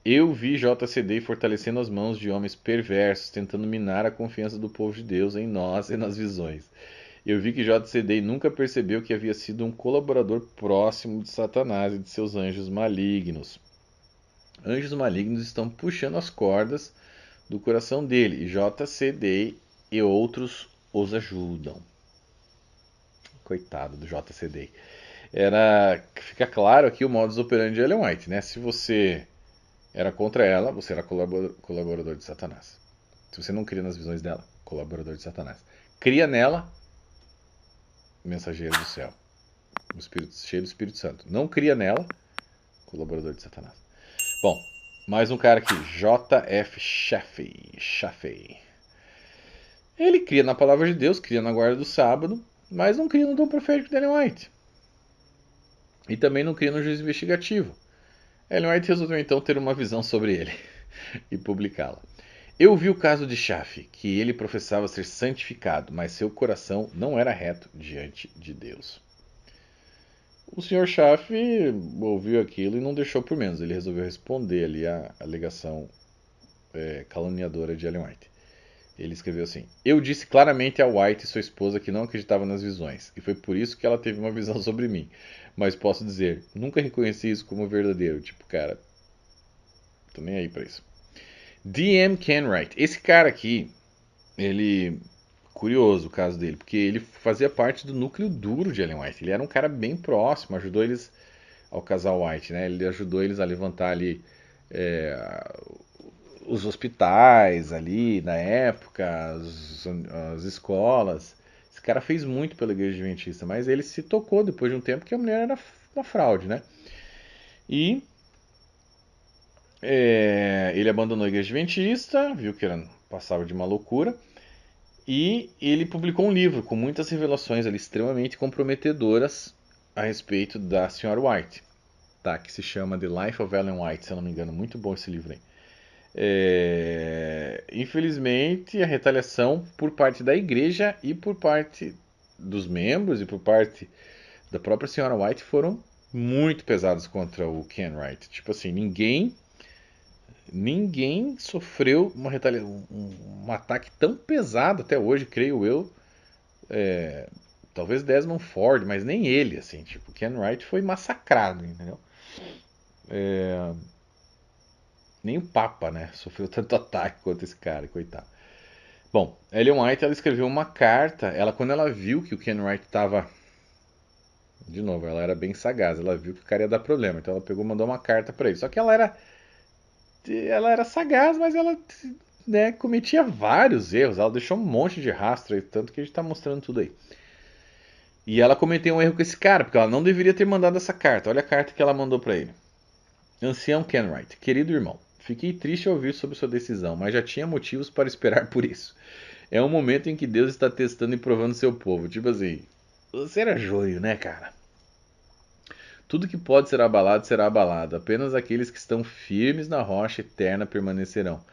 Eu vi J.C. Day fortalecendo as mãos de homens perversos, tentando minar a confiança do povo de Deus em nós e nas visões. Eu vi que J.C. Day nunca percebeu que havia sido um colaborador próximo de Satanás e de seus anjos malignos. Anjos malignos estão puxando as cordas do coração dele, e J.C. Day e outros os ajudam. Coitado do J.C. Day. Fica claro aqui o modus operandi de Ellen White, né? Se você era contra ela, você era colaborador de Satanás. Se você não cria nas visões dela, colaborador de Satanás. Cria nela, mensageiro do céu, cheio do Espírito Santo. Não cria nela, colaborador de Satanás. Bom, mais um cara aqui, J.F. Chaffee. Ele cria na palavra de Deus, cria na guarda do sábado, mas não cria no dom profético de Ellen White. E também não cria no juízo investigativo. Ellen White resolveu então ter uma visão sobre ele e publicá-la. Eu vi o caso de Chaffee, que ele professava ser santificado, mas seu coração não era reto diante de Deus. O Sr. Chaffee ouviu aquilo e não deixou por menos. Ele resolveu responder ali a alegação caluniadora de Ellen White. Ele escreveu assim: eu disse claramente a White, sua esposa, que não acreditava nas visões, e foi por isso que ela teve uma visão sobre mim. Mas posso dizer, nunca reconheci isso como verdadeiro. Tipo, cara, tô nem aí pra isso. D.M. Kenwright. Esse cara aqui, curioso o caso dele, porque ele fazia parte do núcleo duro de Ellen White. Ele era um cara bem próximo, ajudou eles ao casal White, né? Ele ajudou eles a levantar ali os hospitais ali na época, as escolas. Esse cara fez muito pela igreja adventista, mas ele se tocou depois de um tempo que a mulher era uma fraude, né? E ele abandonou a igreja adventista, viu que passava de uma loucura, e ele publicou um livro com muitas revelações ali extremamente comprometedoras a respeito da Sra. White, tá? Que se chama The Life of Ellen White, se eu não me engano. Muito bom esse livro aí. Infelizmente, a retaliação por parte da igreja e por parte dos membros e por parte da própria Sra. White foram muito pesadas contra o Kenwright. Tipo assim, ninguém sofreu um ataque tão pesado até hoje, creio eu. Talvez Desmond Ford, mas nem ele, assim, tipo, Kenwright foi massacrado, entendeu? Nem o Papa, né, sofreu tanto ataque quanto esse cara, coitado. Bom, Ellen White, ela escreveu uma carta, quando ela viu que o Kenwright estava... De novo, ela era bem sagaz, ela viu que o cara ia dar problema, então ela pegou e mandou uma carta para ele. Só que ela era sagaz, mas ela, né, cometia vários erros, ela deixou um monte de rastro aí, tanto que a gente está mostrando tudo aí. E ela cometeu um erro com esse cara, porque ela não deveria ter mandado essa carta. Olha a carta que ela mandou para ele. Ancião Kenwright, querido irmão, fiquei triste ao ouvir sobre sua decisão, mas já tinha motivos para esperar por isso. É um momento em que Deus está testando e provando seu povo. Tipo assim, você era joio, né, cara? Tudo que pode ser abalado será abalado. Apenas aqueles que estão firmes na rocha eterna permanecerão.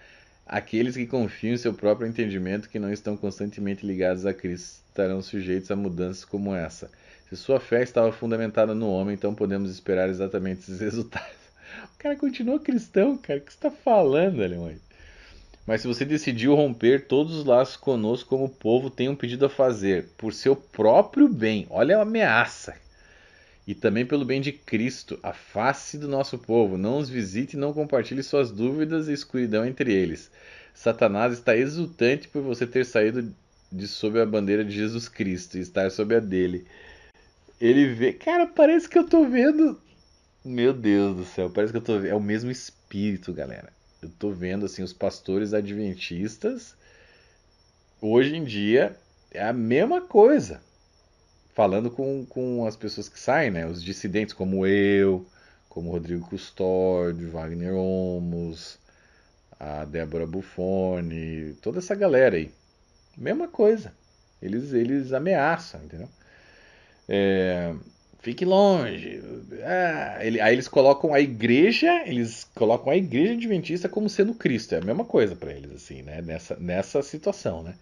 Aqueles que confiam em seu próprio entendimento, que não estão constantemente ligados a Cristo, estarão sujeitos a mudanças como essa. Se sua fé estava fundamentada no homem, então podemos esperar exatamente esses resultados. O cara continua cristão, cara. O que você está falando, Ellen White? Mas se você decidiu romper todos os laços conosco como o povo tem um pedido a fazer, por seu próprio bem, olha a ameaça, e também pelo bem de Cristo, afaste do nosso povo, não os visite e não compartilhe suas dúvidas e escuridão entre eles. Satanás está exultante por você ter saído de sob a bandeira de Jesus Cristo e estar sob a dele. Ele vê, cara, parece que eu tô vendo. Meu Deus do céu, parece que eu tô vendo. É o mesmo espírito, galera. Eu tô vendo assim os pastores adventistas. Hoje em dia é a mesma coisa. Falando com as pessoas que saem, né? Os dissidentes como eu, como Rodrigo Custódio, Wagner Olmos, a Débora Buffoni, toda essa galera aí. Mesma coisa. Eles ameaçam, entendeu? Fique longe. Aí eles colocam a igreja adventista como sendo Cristo. É a mesma coisa para eles, assim, né? Nessa situação, né?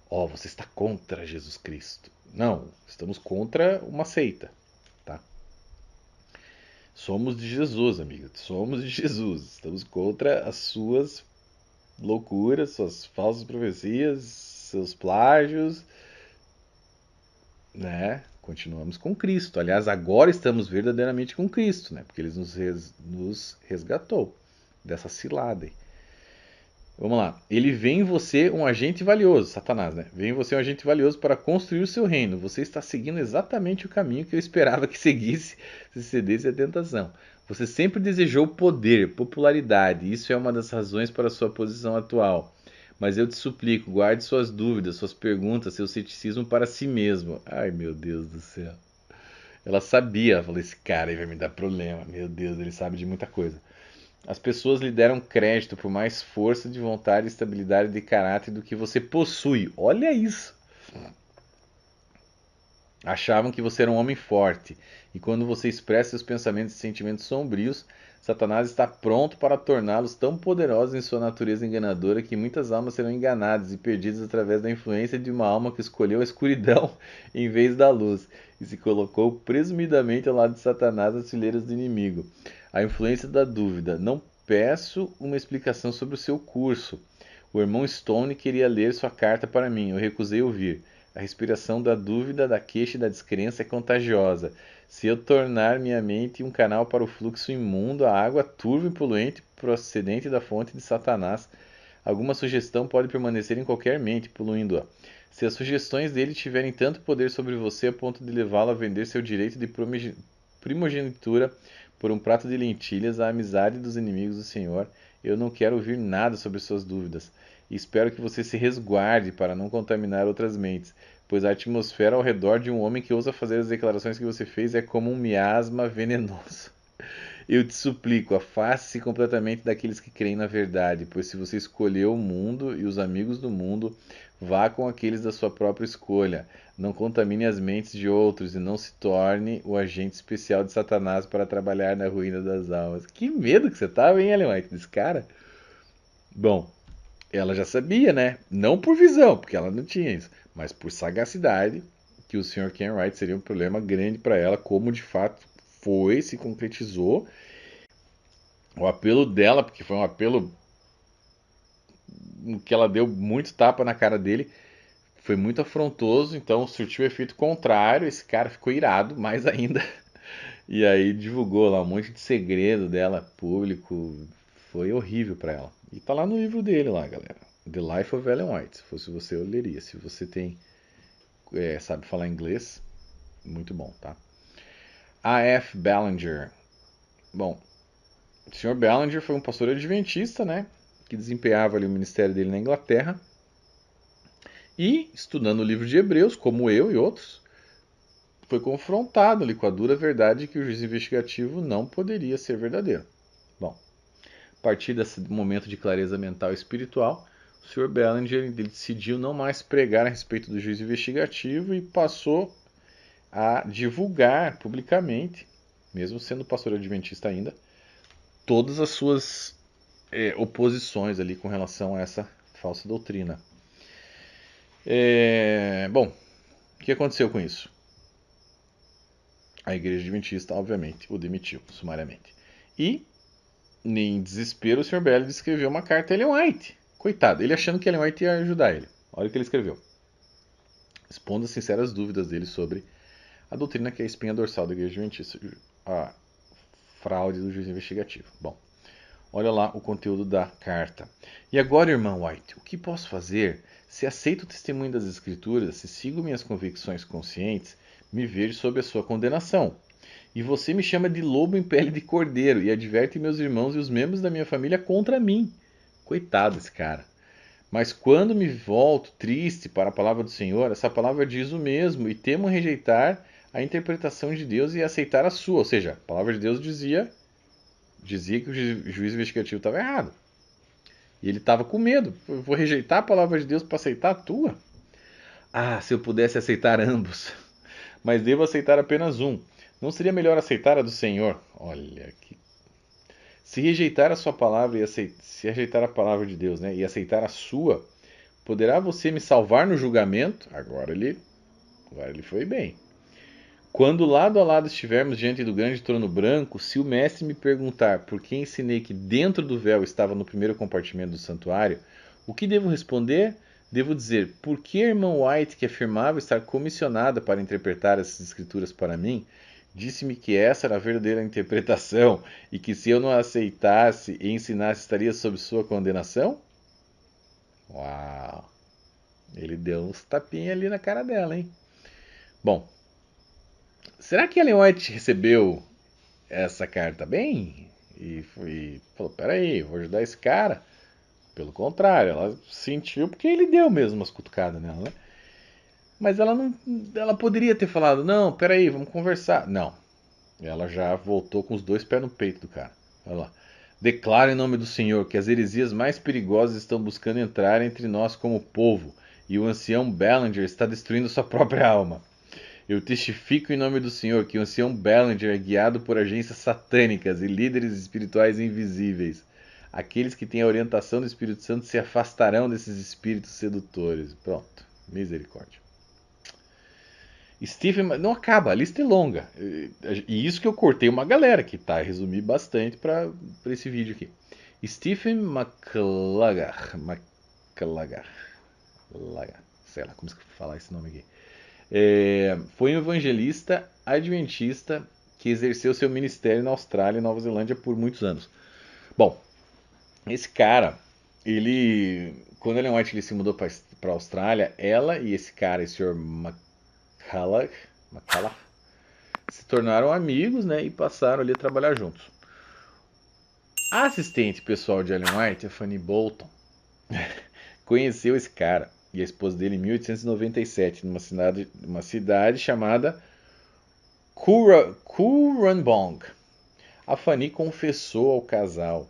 Ó, você está contra Jesus Cristo. Não, estamos contra uma seita, tá? Somos de Jesus, amigo. Somos de Jesus. Estamos contra as suas loucuras, suas falsas profecias, seus plágios, né? Continuamos com Cristo. Aliás, agora estamos verdadeiramente com Cristo, né? Porque ele nos resgatou dessa cilada aí. Vamos lá. Ele vê em você um agente valioso, Satanás, né? Vê em você um agente valioso para construir o seu reino. Você está seguindo exatamente o caminho que eu esperava que seguisse se cedesse à tentação. Você sempre desejou poder, popularidade. Isso é uma das razões para a sua posição atual. Mas eu te suplico, guarde suas dúvidas, suas perguntas, seu ceticismo para si mesmo. Ai, meu Deus do céu. Ela sabia, ela falou, esse cara aí vai me dar problema. Meu Deus, ele sabe de muita coisa. As pessoas lhe deram crédito por mais força de vontade e estabilidade de caráter do que você possui. Olha isso! Achavam que você era um homem forte, e quando você expressa seus pensamentos e sentimentos sombrios, Satanás está pronto para torná-los tão poderosos em sua natureza enganadora que muitas almas serão enganadas e perdidas através da influência de uma alma que escolheu a escuridão em vez da luz e se colocou presumidamente ao lado de Satanás às fileiras do inimigo. A influência da dúvida. Não peço uma explicação sobre o seu curso. O irmão Stone queria ler sua carta para mim. Eu recusei ouvir. A respiração da dúvida, da queixa e da descrença é contagiosa. Se eu tornar minha mente um canal para o fluxo imundo, a água turva e poluente procedente da fonte de Satanás, alguma sugestão pode permanecer em qualquer mente, poluindo-a. Se as sugestões dele tiverem tanto poder sobre você a ponto de levá-lo a vender seu direito de primogenitura por um prato de lentilhas à amizade dos inimigos do Senhor, eu não quero ouvir nada sobre suas dúvidas. E espero que você se resguarde para não contaminar outras mentes, pois a atmosfera ao redor de um homem que ousa fazer as declarações que você fez é como um miasma venenoso. Eu te suplico, afaste-se completamente daqueles que creem na verdade, pois se você escolheu o mundo e os amigos do mundo, vá com aqueles da sua própria escolha. Não contamine as mentes de outros e não se torne o agente especial de Satanás para trabalhar na ruína das almas. Que medo que você tava, hein, Ellen White, desse cara? Bom, ela já sabia, né? Não por visão, porque ela não tinha isso, mas por sagacidade, que o Sr. Ken Wright seria um problema grande para ela, como de fato foi, se concretizou. O apelo dela, porque foi um apelo que ela deu muito tapa na cara dele, foi muito afrontoso, então surtiu o efeito contrário, esse cara ficou irado, mais ainda. E aí divulgou lá um monte de segredo dela público, foi horrível para ela. E tá lá no livro dele lá, galera. The Life of Ellen White. Se fosse você, eu leria. Se você tem, sabe falar inglês, muito bom, tá? A.F. Ballinger. Bom, o Sr. Ballinger foi um pastor adventista, né? Que desempenhava ali o ministério dele na Inglaterra. E, estudando o livro de Hebreus, como eu e outros, foi confrontado ali com a dura verdade que o juízo investigativo não poderia ser verdadeiro. Bom, a partir desse momento de clareza mental e espiritual, o Sr. Ballinger decidiu não mais pregar a respeito do juízo investigativo e passou a divulgar publicamente, mesmo sendo pastor adventista ainda, todas as suas oposições ali com relação a essa falsa doutrina. Bom, o que aconteceu com isso? A igreja adventista, obviamente, o demitiu sumariamente. E, em desespero, o Sr. Ballinger escreveu uma carta a Ellen White, Coitado, ele achando que Ellen White ia ajudar ele. Olha o que ele escreveu. Expondo as sinceras dúvidas dele sobre a doutrina que é a espinha dorsal da Igreja Adventista, a fraude do juízo investigativo. Bom, olha lá o conteúdo da carta. E agora, irmã White, o que posso fazer? Se aceito o testemunho das Escrituras, se sigo minhas convicções conscientes, me vejo sob a sua condenação. E você me chama de lobo em pele de cordeiro e adverte meus irmãos e os membros da minha família contra mim. Coitado esse cara. Mas quando me volto triste para a palavra do Senhor, essa palavra diz o mesmo e temo rejeitar a interpretação de Deus e aceitar a sua. Ou seja, a palavra de Deus dizia que o juízo investigativo estava errado. E ele estava com medo. Eu vou rejeitar a palavra de Deus para aceitar a tua? Ah, se eu pudesse aceitar ambos. Mas devo aceitar apenas um. Não seria melhor aceitar a do Senhor? Olha que... Se rejeitar a sua palavra e se rejeitar a palavra de Deus, né, e aceitar a sua, poderá você me salvar no julgamento? Agora ele foi bem. Quando lado a lado estivermos diante do grande trono branco, se o mestre me perguntar por que ensinei que dentro do véu estava no primeiro compartimento do santuário, o que devo responder? Devo dizer, por que a irmã White, que afirmava estar comissionada para interpretar essas escrituras para mim, disse-me que essa era a verdadeira interpretação e que se eu não aceitasse e ensinasse estaria sob sua condenação? Uau! Ele deu uns tapinhas ali na cara dela, hein? Bom, será que Ellen White recebeu essa carta bem? E falou, peraí, vou ajudar esse cara? Pelo contrário, ela sentiu porque ele deu mesmo umas cutucadas nela, né? Mas ela poderia ter falado, não, peraí, vamos conversar. Não, ela já voltou com os dois pés no peito do cara. Olha lá. Declaro em nome do Senhor que as heresias mais perigosas estão buscando entrar entre nós como povo, e o ancião Ballinger está destruindo sua própria alma. Eu testifico em nome do Senhor que o ancião Ballinger é guiado por agências satânicas e líderes espirituais invisíveis. Aqueles que têm a orientação do Espírito Santo se afastarão desses espíritos sedutores. Pronto, misericórdia. Stephen, não acaba, a lista é longa. E isso que eu cortei uma galera que tá, resumi bastante para esse vídeo aqui. Stephen McCluggach, sei lá como se fala esse nome aqui. Foi um evangelista adventista que exerceu seu ministério na Austrália e Nova Zelândia por muitos anos. Bom, esse cara, quando Ellen White ele se mudou para a Austrália, ela e esse cara, esse senhor McCulloch, se tornaram amigos, né, e passaram ali a trabalhar juntos. A assistente pessoal de Ellen White, a Fanny Bolton, conheceu esse cara e a esposa dele em 1897, numa cidade chamada Currumbong. A Fanny confessou ao casal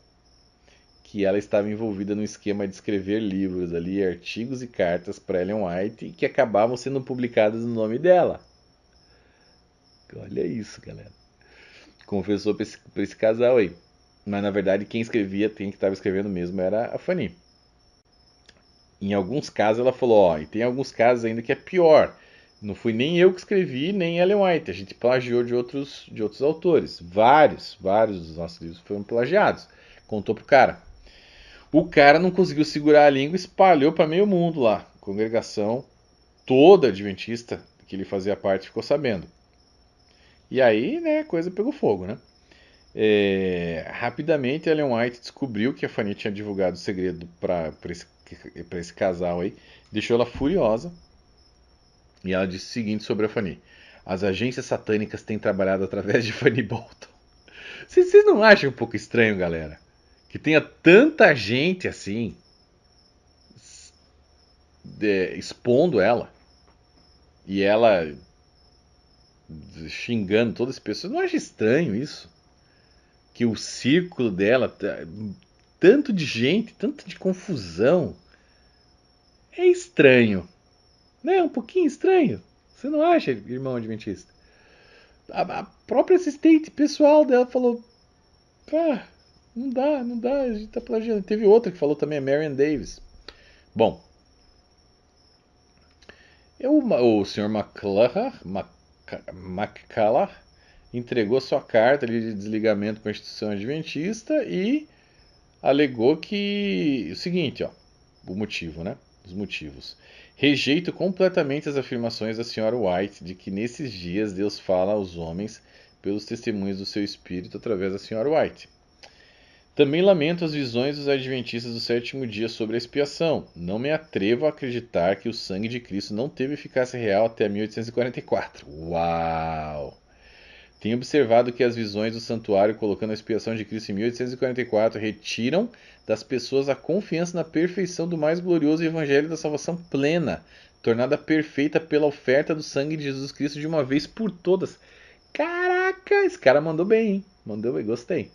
que ela estava envolvida no esquema de escrever livros ali, artigos e cartas para Ellen White e que acabavam sendo publicados no nome dela. Olha isso, galera. Confessou para esse casal aí. Mas na verdade quem estava escrevendo mesmo era a Fanny. Em alguns casos ela falou, e tem alguns casos ainda que é pior. Não fui nem eu que escrevi, nem Ellen White. A gente plagiou de outros autores. Vários dos nossos livros foram plagiados. Contou pro cara. O cara não conseguiu segurar a língua e espalhou para meio mundo lá. A congregação toda adventista que ele fazia parte ficou sabendo. E aí, né, a coisa pegou fogo, né? Rapidamente, Ellen White descobriu que a Fanny tinha divulgado o segredo para esse casal aí. Deixou ela furiosa. E ela disse o seguinte sobre a Fanny. As agências satânicas têm trabalhado através de Fanny Bolton. Vocês não acham um pouco estranho, galera? Que tenha tanta gente assim expondo ela e ela xingando todas as pessoas. Não acha estranho isso? Que o círculo dela, tanto de gente, tanto de confusão, é estranho, né? Um pouquinho estranho. Você não acha, irmão adventista? A própria assistente pessoal dela falou: pá, não dá, a gente tá plagiando. Teve outra que falou também, a Marian Davis. Bom, o Sr. McCulloch entregou sua carta de desligamento com a instituição adventista e alegou que o seguinte, ó, o motivo, né? Os motivos. Rejeito completamente as afirmações da Sra. White de que nesses dias Deus fala aos homens pelos testemunhos do seu espírito através da Sra. White. Também lamento as visões dos adventistas do sétimo dia sobre a expiação. Não me atrevo a acreditar que o sangue de Cristo não teve eficácia real até 1844. Uau! Tenho observado que as visões do santuário colocando a expiação de Cristo em 1844 retiram das pessoas a confiança na perfeição do mais glorioso evangelho da salvação plena, tornada perfeita pela oferta do sangue de Jesus Cristo de uma vez por todas. Caraca, esse cara mandou bem, hein? Mandou bem, gostei.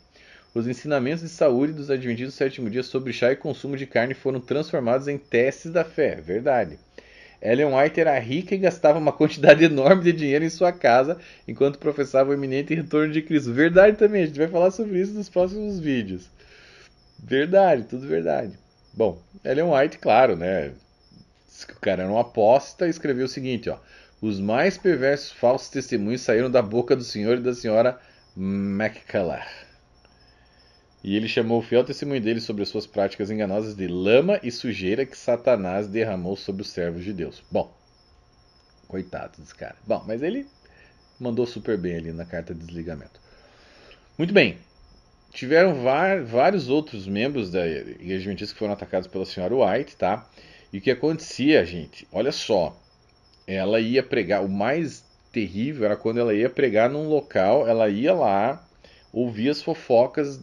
Os ensinamentos de saúde dos adventistas do sétimo dia sobre chá e consumo de carne foram transformados em testes da fé. Verdade. Ellen White era rica e gastava uma quantidade enorme de dinheiro em sua casa enquanto professava o iminente retorno de Cristo. Verdade também, a gente vai falar sobre isso nos próximos vídeos. Verdade, tudo verdade. Bom, Ellen White, claro, né? O cara era um apóstata e escreveu o seguinte, ó. Os mais perversos falsos testemunhos saíram da boca do senhor e da senhora McCullough. E ele chamou o fiel testemunho dele sobre as suas práticas enganosas de lama e sujeira que Satanás derramou sobre os servos de Deus. Bom, coitado desse cara. Bom, mas ele mandou super bem ali na carta de desligamento. Muito bem. Tiveram vários outros membros da Igreja Adventista que foram atacados pela Sra. White, tá? E o que acontecia, gente? Olha só. Ela ia pregar. O mais terrível era quando ela ia pregar num local, ela ia lá, ouvia as fofocas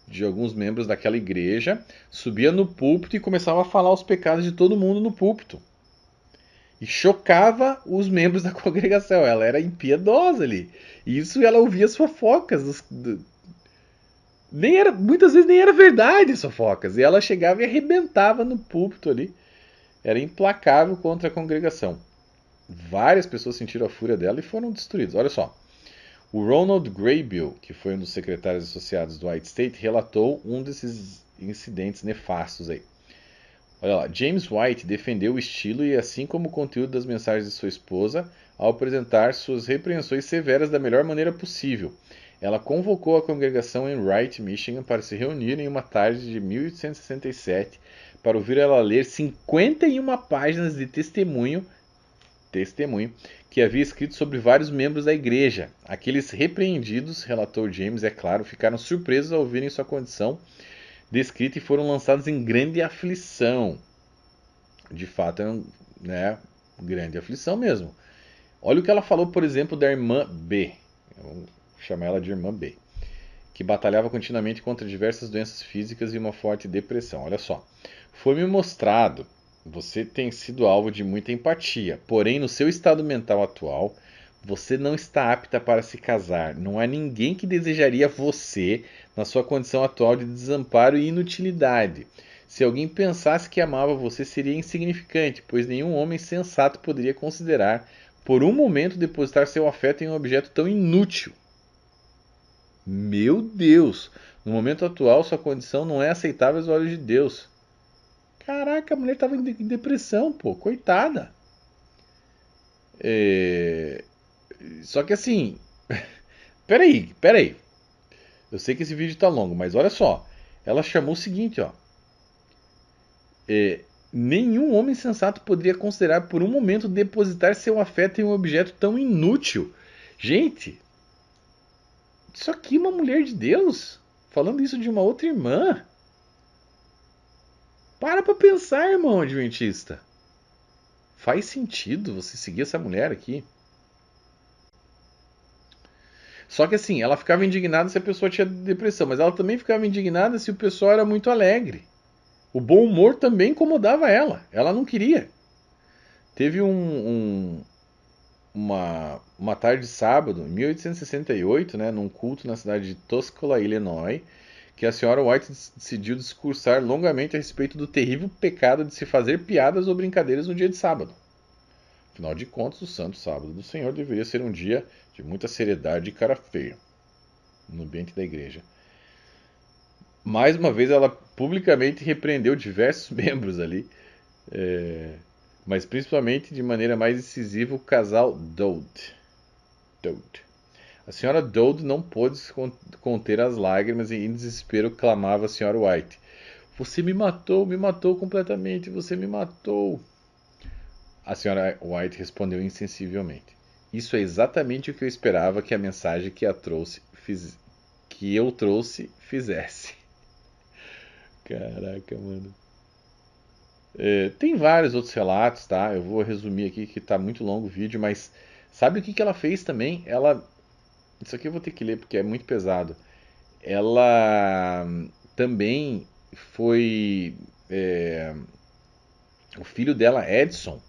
de alguns membros daquela igreja, subia no púlpito e começava a falar os pecados de todo mundo no púlpito. E chocava os membros da congregação. Ela era impiedosa ali. E isso ela ouvia as fofocas. Muitas vezes nem era verdade as fofocas. E ela chegava e arrebentava no púlpito ali. Era implacável contra a congregação. Várias pessoas sentiram a fúria dela e foram destruídas. Olha só. O Ronald Graybill, que foi um dos secretários associados do White State, relatou um desses incidentes nefastos aí. Olha lá, James White defendeu o estilo e assim como o conteúdo das mensagens de sua esposa ao apresentar suas repreensões severas da melhor maneira possível. Ela convocou a congregação em Wright, Michigan, para se reunir em uma tarde de 1867 para ouvir ela ler 51 páginas de testemunho que havia escrito sobre vários membros da igreja. Aqueles repreendidos, relatou James, é claro, ficaram surpresos ao ouvirem sua condição descrita e foram lançados em grande aflição. De fato, era grande aflição mesmo. Olha o que ela falou, por exemplo, da irmã B. Eu vou chamar ela de irmã B. Que batalhava continuamente contra diversas doenças físicas e uma forte depressão. Olha só. Foi-me mostrado. Você tem sido alvo de muita empatia, porém no seu estado mental atual, você não está apta para se casar. Não há ninguém que desejaria você na sua condição atual de desamparo e inutilidade. Se alguém pensasse que amava você, seria insignificante, pois nenhum homem sensato poderia considerar, por um momento, depositar seu afeto em um objeto tão inútil. Meu Deus! No momento atual, sua condição não é aceitável aos olhos de Deus. Caraca, a mulher estava em depressão, pô, coitada. Só que assim, peraí. Eu sei que esse vídeo tá longo, mas olha só. Ela chamou o seguinte, ó. Nenhum homem sensato poderia considerar por um momento depositar seu afeto em um objeto tão inútil. Gente, isso aqui é uma mulher de Deus falando isso de uma outra irmã. Para pensar, irmão adventista. Faz sentido você seguir essa mulher aqui? Só que assim, ela ficava indignada se a pessoa tinha depressão, mas ela também ficava indignada se o pessoal era muito alegre. O bom humor também incomodava ela. Ela não queria. Teve uma tarde de sábado, em 1868, num culto na cidade de Tuscola, Illinois, que a Sra. White decidiu discursar longamente a respeito do terrível pecado de se fazer piadas ou brincadeiras no dia de sábado. Afinal de contas, o santo sábado do Senhor deveria ser um dia de muita seriedade e cara feia no ambiente da igreja. Mais uma vez, ela publicamente repreendeu diversos membros ali, mas principalmente de maneira mais incisiva o casal Dowd. A senhora Dowd não pôde conter as lágrimas e em desespero clamava a Sra. White. Você me matou completamente, você me matou. A senhora White respondeu insensivelmente. Isso é exatamente o que eu esperava que a mensagem que eu trouxe fizesse. Caraca, mano. Tem vários outros relatos, tá? Eu vou resumir aqui que tá muito longo o vídeo, mas sabe o que que ela fez também? Isso aqui eu vou ter que ler porque é muito pesado. Ela também foi. é, o filho dela, Edson,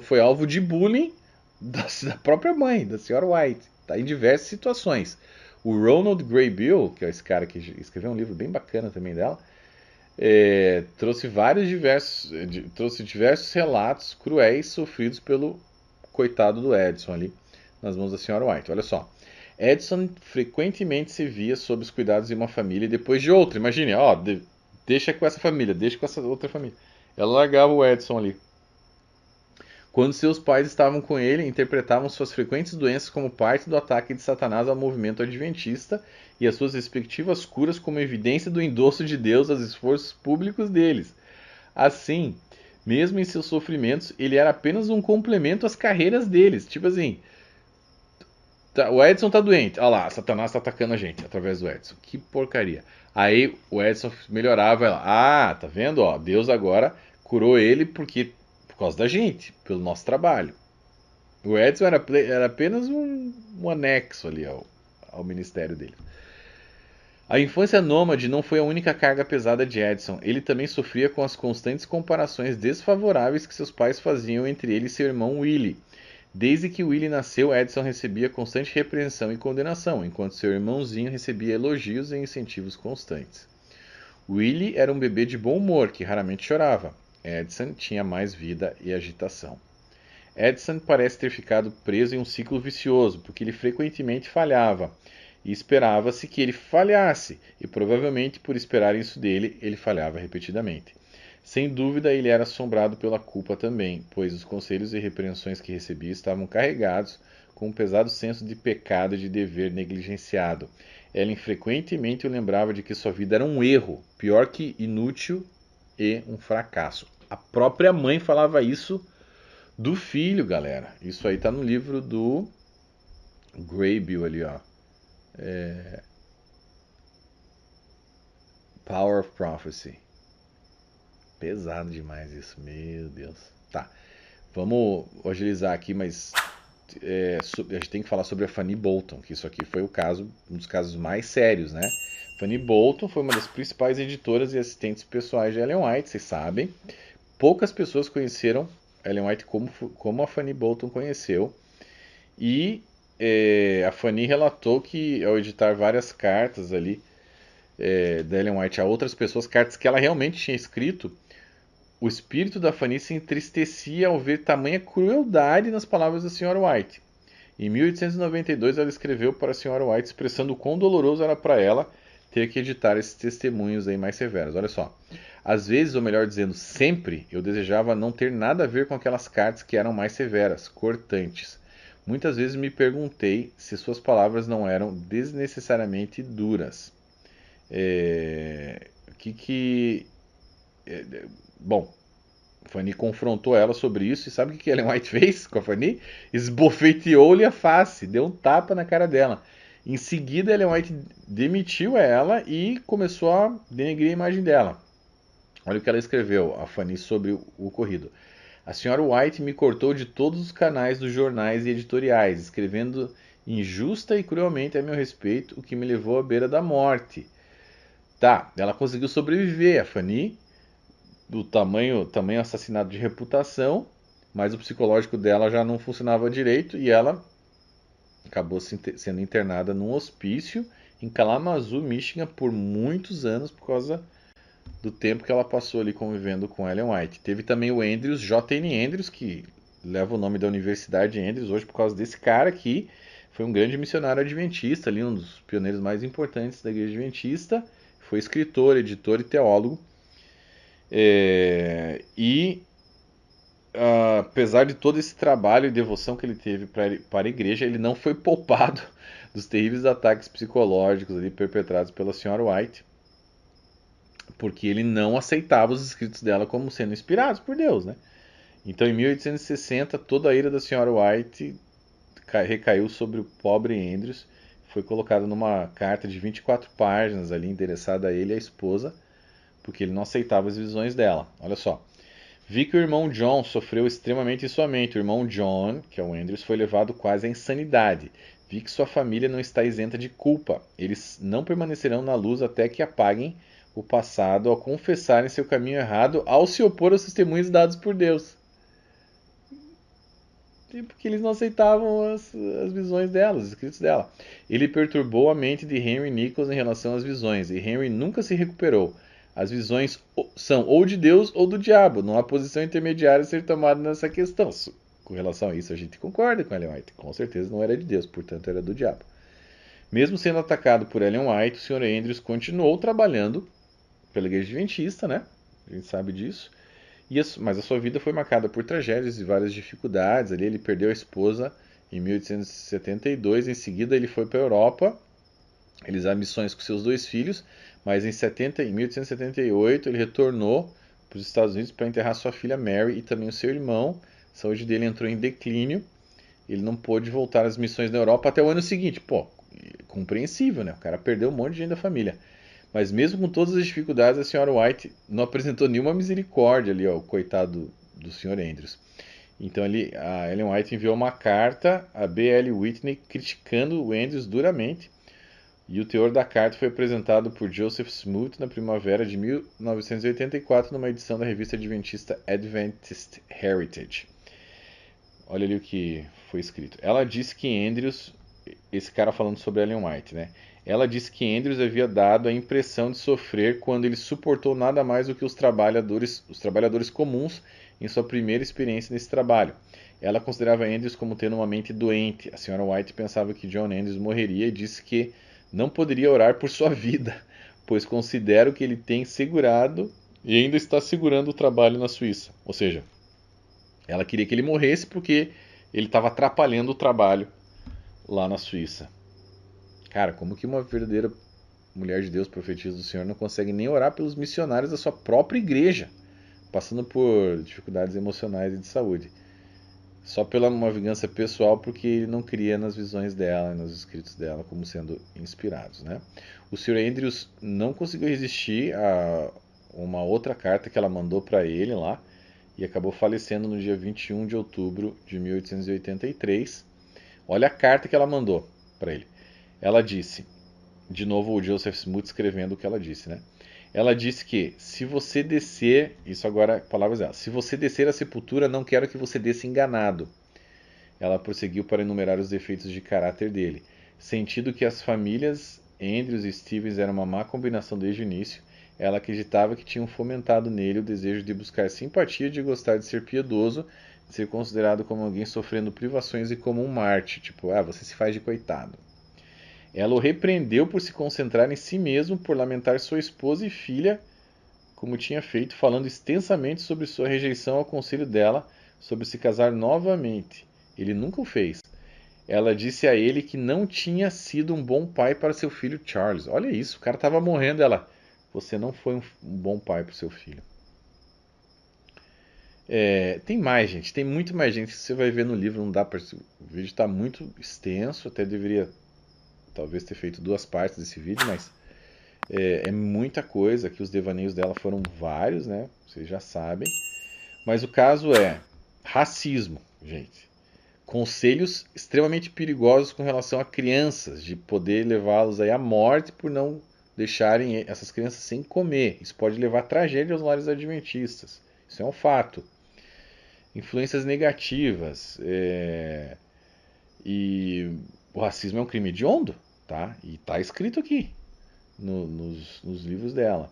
foi alvo de bullying da própria mãe, da senhora White, tá? Em diversas situações. O Ronald Gray Bill, que é esse cara que escreveu um livro bem bacana também dela, trouxe diversos relatos cruéis sofridos pelo coitado do Edson ali, nas mãos da senhora White. Olha só. Edson frequentemente se via sob os cuidados de uma família e depois de outra. Imagine, ó, deixa com essa família, deixa com essa outra família. Ela largava o Edson ali. Quando seus pais estavam com ele, interpretavam suas frequentes doenças como parte do ataque de Satanás ao movimento adventista e as suas respectivas curas como evidência do endosso de Deus aos esforços públicos deles. Assim, mesmo em seus sofrimentos, ele era apenas um complemento às carreiras deles. Tipo assim, o Edson tá doente. Olha lá, Satanás tá atacando a gente através do Edson. Que porcaria. Aí o Edson melhorava. Ela, tá vendo? Ó, Deus agora curou ele por causa da gente, pelo nosso trabalho. O Edson era apenas um anexo ali ao ministério dele. A infância nômade não foi a única carga pesada de Edson. Ele também sofria com as constantes comparações desfavoráveis que seus pais faziam entre ele e seu irmão Willie. Desde que Willie nasceu, Edson recebia constante repreensão e condenação, enquanto seu irmãozinho recebia elogios e incentivos constantes. Willie era um bebê de bom humor, que raramente chorava. Edson tinha mais vida e agitação. Edson parece ter ficado preso em um ciclo vicioso, porque ele frequentemente falhava, e esperava-se que ele falhasse, e provavelmente por esperar isso dele, ele falhava repetidamente. Sem dúvida, ele era assombrado pela culpa também, pois os conselhos e repreensões que recebia estavam carregados com um pesado senso de pecado e de dever negligenciado. Ela frequentemente o lembrava de que sua vida era um erro, pior que inútil e um fracasso. A própria mãe falava isso do filho, galera. Isso aí tá no livro do Graybill ali, ó. Power of Prophecy. Pesado demais isso, meu Deus. Tá, vamos agilizar aqui, mas a gente tem que falar sobre a Fanny Bolton, que isso aqui foi um dos casos mais sérios, né? Fanny Bolton foi uma das principais editoras e assistentes pessoais de Ellen White, vocês sabem. Poucas pessoas conheceram Ellen White como a Fanny Bolton conheceu. E a Fanny relatou que ao editar várias cartas ali da Ellen White a outras pessoas, cartas que ela realmente tinha escrito, o espírito da Fanny se entristecia ao ver tamanha crueldade nas palavras da Sra. White. Em 1892, ela escreveu para a Sra. White expressando o quão doloroso era para ela ter que editar esses testemunhos aí mais severos. Olha só. Às vezes, ou melhor dizendo, sempre, eu desejava não ter nada a ver com aquelas cartas que eram mais severas, cortantes. Muitas vezes me perguntei se suas palavras não eram desnecessariamente duras. Bom, Fanny confrontou ela sobre isso e sabe o que Ellen White fez com a Fanny? Esbofeteou-lhe a face, deu um tapa na cara dela. Em seguida, Ellen White demitiu ela e começou a denegrir a imagem dela. Olha o que ela escreveu, a Fanny, sobre o ocorrido. A Sra. White me cortou de todos os canais dos jornais e editoriais, escrevendo injusta e cruelmente a meu respeito, o que me levou à beira da morte. Tá, ela conseguiu sobreviver, a Fanny, do tamanho assassinato de reputação, mas o psicológico dela já não funcionava direito e ela acabou sendo internada num hospício em Kalamazoo, Michigan, por muitos anos por causa do tempo que ela passou ali convivendo com Ellen White. Teve também o Andrews, J.N. Andrews, que leva o nome da Universidade Andrews hoje por causa desse cara aqui. Foi um grande missionário adventista, ali, um dos pioneiros mais importantes da igreja adventista. Foi escritor, editor e teólogo. Apesar de todo esse trabalho e devoção que ele teve para a igreja, ele não foi poupado dos terríveis ataques psicológicos ali perpetrados pela Sra. White. porque ele não aceitava os escritos dela como sendo inspirados por Deus, né? Então, em 1860, toda a ira da Sra. White recaiu sobre o pobre Andrews, foi colocado numa carta de 24 páginas ali, endereçada a ele e à esposa, porque ele não aceitava as visões dela. Olha só. Vi que o irmão John sofreu extremamente em sua mente. O irmão John, que é o Andrews, foi levado quase à insanidade. Vi que sua família não está isenta de culpa. Eles não permanecerão na luz até que apaguem o passado ao confessarem seu caminho errado ao se opor aos testemunhos dados por Deus. Porque eles não aceitavam as visões dela, os escritos dela. Ele perturbou a mente de Henry Nichols em relação às visões, e Henry nunca se recuperou. As visões são ou de Deus ou do diabo, não há posição intermediária a ser tomada nessa questão. Com relação a isso, a gente concorda com Ellen White. Com certeza não era de Deus, portanto era do diabo. Mesmo sendo atacado por Ellen White, o Sr. Andrews continuou trabalhando pela Igreja Adventista, né? A gente sabe disso. Mas a sua vida foi marcada por tragédias e várias dificuldades. Ali ele perdeu a esposa em 1872. Em seguida ele foi para a Europa, realizar missões com seus 2 filhos. Mas em 1878 ele retornou para os Estados Unidos para enterrar sua filha Mary e também o seu irmão. A saúde dele entrou em declínio. Ele não pôde voltar às missões na Europa até o ano seguinte. Pô, compreensível, né? O cara perdeu um monte de gente da família. Mas mesmo com todas as dificuldades, a Sra. White não apresentou nenhuma misericórdia ali, ó, o coitado do Sr. Andrews. Então a Ellen White enviou uma carta a B.L. Whitney criticando o Andrews duramente. E o teor da carta foi apresentado por Joseph Smoot na primavera de 1984 numa edição da revista adventista Adventist Heritage. Olha ali o que foi escrito. Ela disse que Andrews, esse cara falando sobre Ellen White, né? Ela disse que Andrews havia dado a impressão de sofrer quando ele suportou nada mais do que os trabalhadores comuns em sua primeira experiência nesse trabalho. Ela considerava Andrews como tendo uma mente doente. A Sra. White pensava que John Andrews morreria e disse que não poderia orar por sua vida, pois considero que ele tem segurado e ainda está segurando o trabalho na Suíça. Ou seja, ela queria que ele morresse porque ele estava atrapalhando o trabalho lá na Suíça. Cara, como que uma verdadeira mulher de Deus, profetisa do Senhor, não consegue nem orar pelos missionários da sua própria igreja, passando por dificuldades emocionais e de saúde? Só pela uma vingança pessoal, porque ele não cria nas visões dela, nos escritos dela, como sendo inspirados, né? O Sr. Andrews não conseguiu resistir a uma outra carta que ela mandou para ele lá, e acabou falecendo no dia 21 de outubro de 1883. Olha a carta que ela mandou para ele. Ela disse, de novo o Joseph Smoot escrevendo o que ela disse, né? Ela disse que, se você descer, isso agora, palavras dela, se você descer à sepultura, não quero que você desça enganado. Ela prosseguiu para enumerar os defeitos de caráter dele. Sentindo que as famílias Andrews e Stevens eram uma má combinação desde o início, ela acreditava que tinham fomentado nele o desejo de buscar simpatia, de gostar de ser piedoso, de ser considerado como alguém sofrendo privações e como um mártir, tipo, você se faz de coitado. Ela o repreendeu por se concentrar em si mesmo, por lamentar sua esposa e filha, como tinha feito, falando extensamente sobre sua rejeição ao conselho dela sobre se casar novamente. Ele nunca o fez. Ela disse a ele que não tinha sido um bom pai para seu filho Charles. Olha isso, o cara estava morrendo. Ela, você não foi um bom pai para o seu filho. Tem mais, gente. Tem muito mais gente que você vai ver no livro. Não dá para. O vídeo está muito extenso. Até deveria talvez ter feito 2 partes desse vídeo, mas é muita coisa. Aqui os devaneios dela foram vários, né? Vocês já sabem. Mas o caso é racismo, gente. Conselhos extremamente perigosos com relação a crianças, de poder levá-los aí à morte por não deixarem essas crianças sem comer. Isso pode levar a tragédia aos lares adventistas. Isso é um fato. Influências negativas. E o racismo é um crime hediondo, tá? E tá escrito aqui nos livros dela.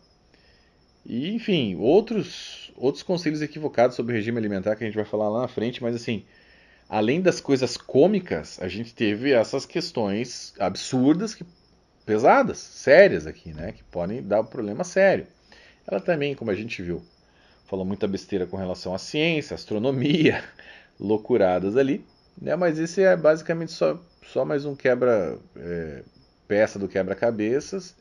E, enfim, outros conselhos equivocados sobre o regime alimentar que a gente vai falar lá na frente, mas assim, além das coisas cômicas, a gente teve essas questões absurdas, pesadas, sérias aqui, né? Que podem dar um problema sério. Ela também, como a gente viu, falou muita besteira com relação à ciência, astronomia, loucuradas ali, né? Mas esse é basicamente só mais um peça do quebra-cabeças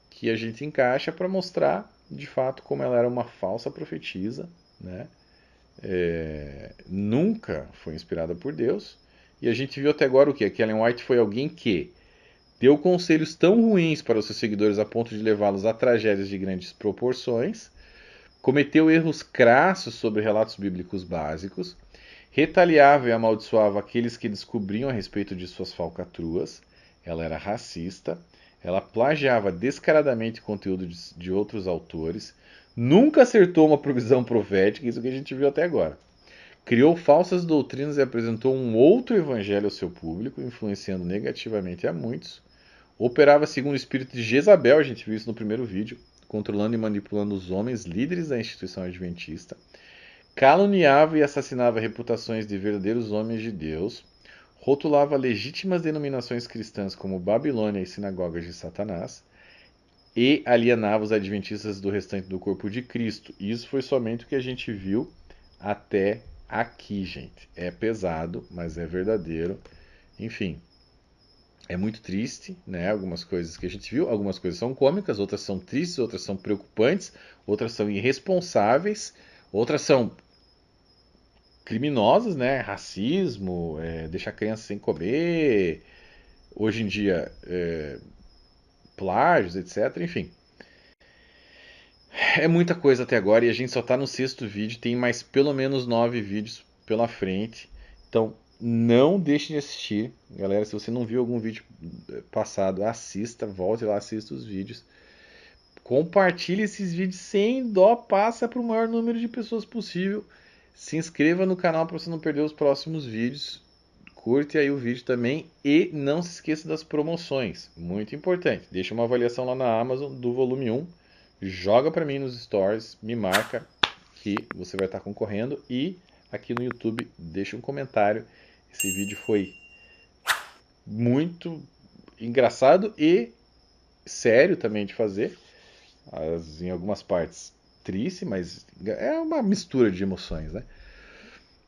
que a gente encaixa para mostrar, de fato, como ela era uma falsa profetisa, né? Nunca foi inspirada por Deus. E a gente viu até agora o que? Que Ellen White foi alguém que deu conselhos tão ruins para os seus seguidores a ponto de levá-los a tragédias de grandes proporções, cometeu erros crassos sobre relatos bíblicos básicos, retaliava e amaldiçoava aqueles que descobriam a respeito de suas falcatruas, ela era racista, ela plagiava descaradamente conteúdo de outros autores, nunca acertou uma previsão profética, isso que a gente viu até agora. Criou falsas doutrinas e apresentou um outro evangelho ao seu público, influenciando negativamente a muitos. Operava segundo o espírito de Jezabel, a gente viu isso no primeiro vídeo, controlando e manipulando os homens líderes da instituição adventista. Caluniava e assassinava reputações de verdadeiros homens de Deus. Rotulava legítimas denominações cristãs como Babilônia e sinagogas de Satanás. E alienava os adventistas do restante do corpo de Cristo. Isso foi somente o que a gente viu até aqui, gente. É pesado, mas é verdadeiro. Enfim, é muito triste, né? Algumas coisas que a gente viu, algumas coisas são cômicas, outras são tristes, outras são preocupantes, outras são irresponsáveis, outras são criminosas, né? Racismo, deixar criança sem comer, hoje em dia plágios, etc. Enfim, é muita coisa até agora e a gente só está no 6º vídeo, tem mais pelo menos 9 vídeos pela frente. Então não deixe de assistir, galera. Se você não viu algum vídeo passado, assista, volte lá, assista os vídeos. Compartilhe esses vídeos sem dó, passa para o maior número de pessoas possível. Se inscreva no canal para você não perder os próximos vídeos. Curte aí o vídeo também e não se esqueça das promoções, muito importante. Deixa uma avaliação lá na Amazon do volume 1. Joga para mim nos stories, me marca que você vai estar concorrendo e aqui no YouTube deixa um comentário. Esse vídeo foi muito engraçado e sério também de fazer, em algumas partes triste, mas é uma mistura de emoções, né?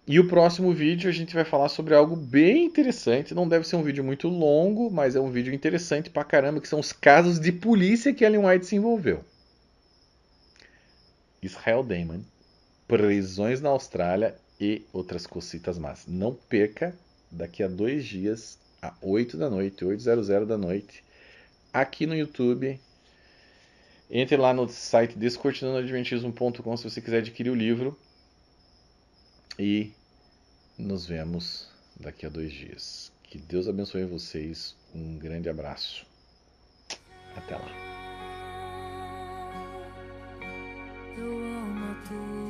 E o próximo vídeo a gente vai falar sobre algo bem interessante. Não deve ser um vídeo muito longo, mas é um vídeo interessante pra caramba, que são os casos de polícia que Ellen White se envolveu. Israel Damon, prisões na Austrália e outras cositas más. Não perca, daqui a 2 dias, às 8 da noite, 8h00 da noite, aqui no YouTube. Entre lá no site descortinandoadventismo.com se você quiser adquirir o livro. E nos vemos daqui a 2 dias. Que Deus abençoe vocês. Um grande abraço. Até lá. Eu amo a tua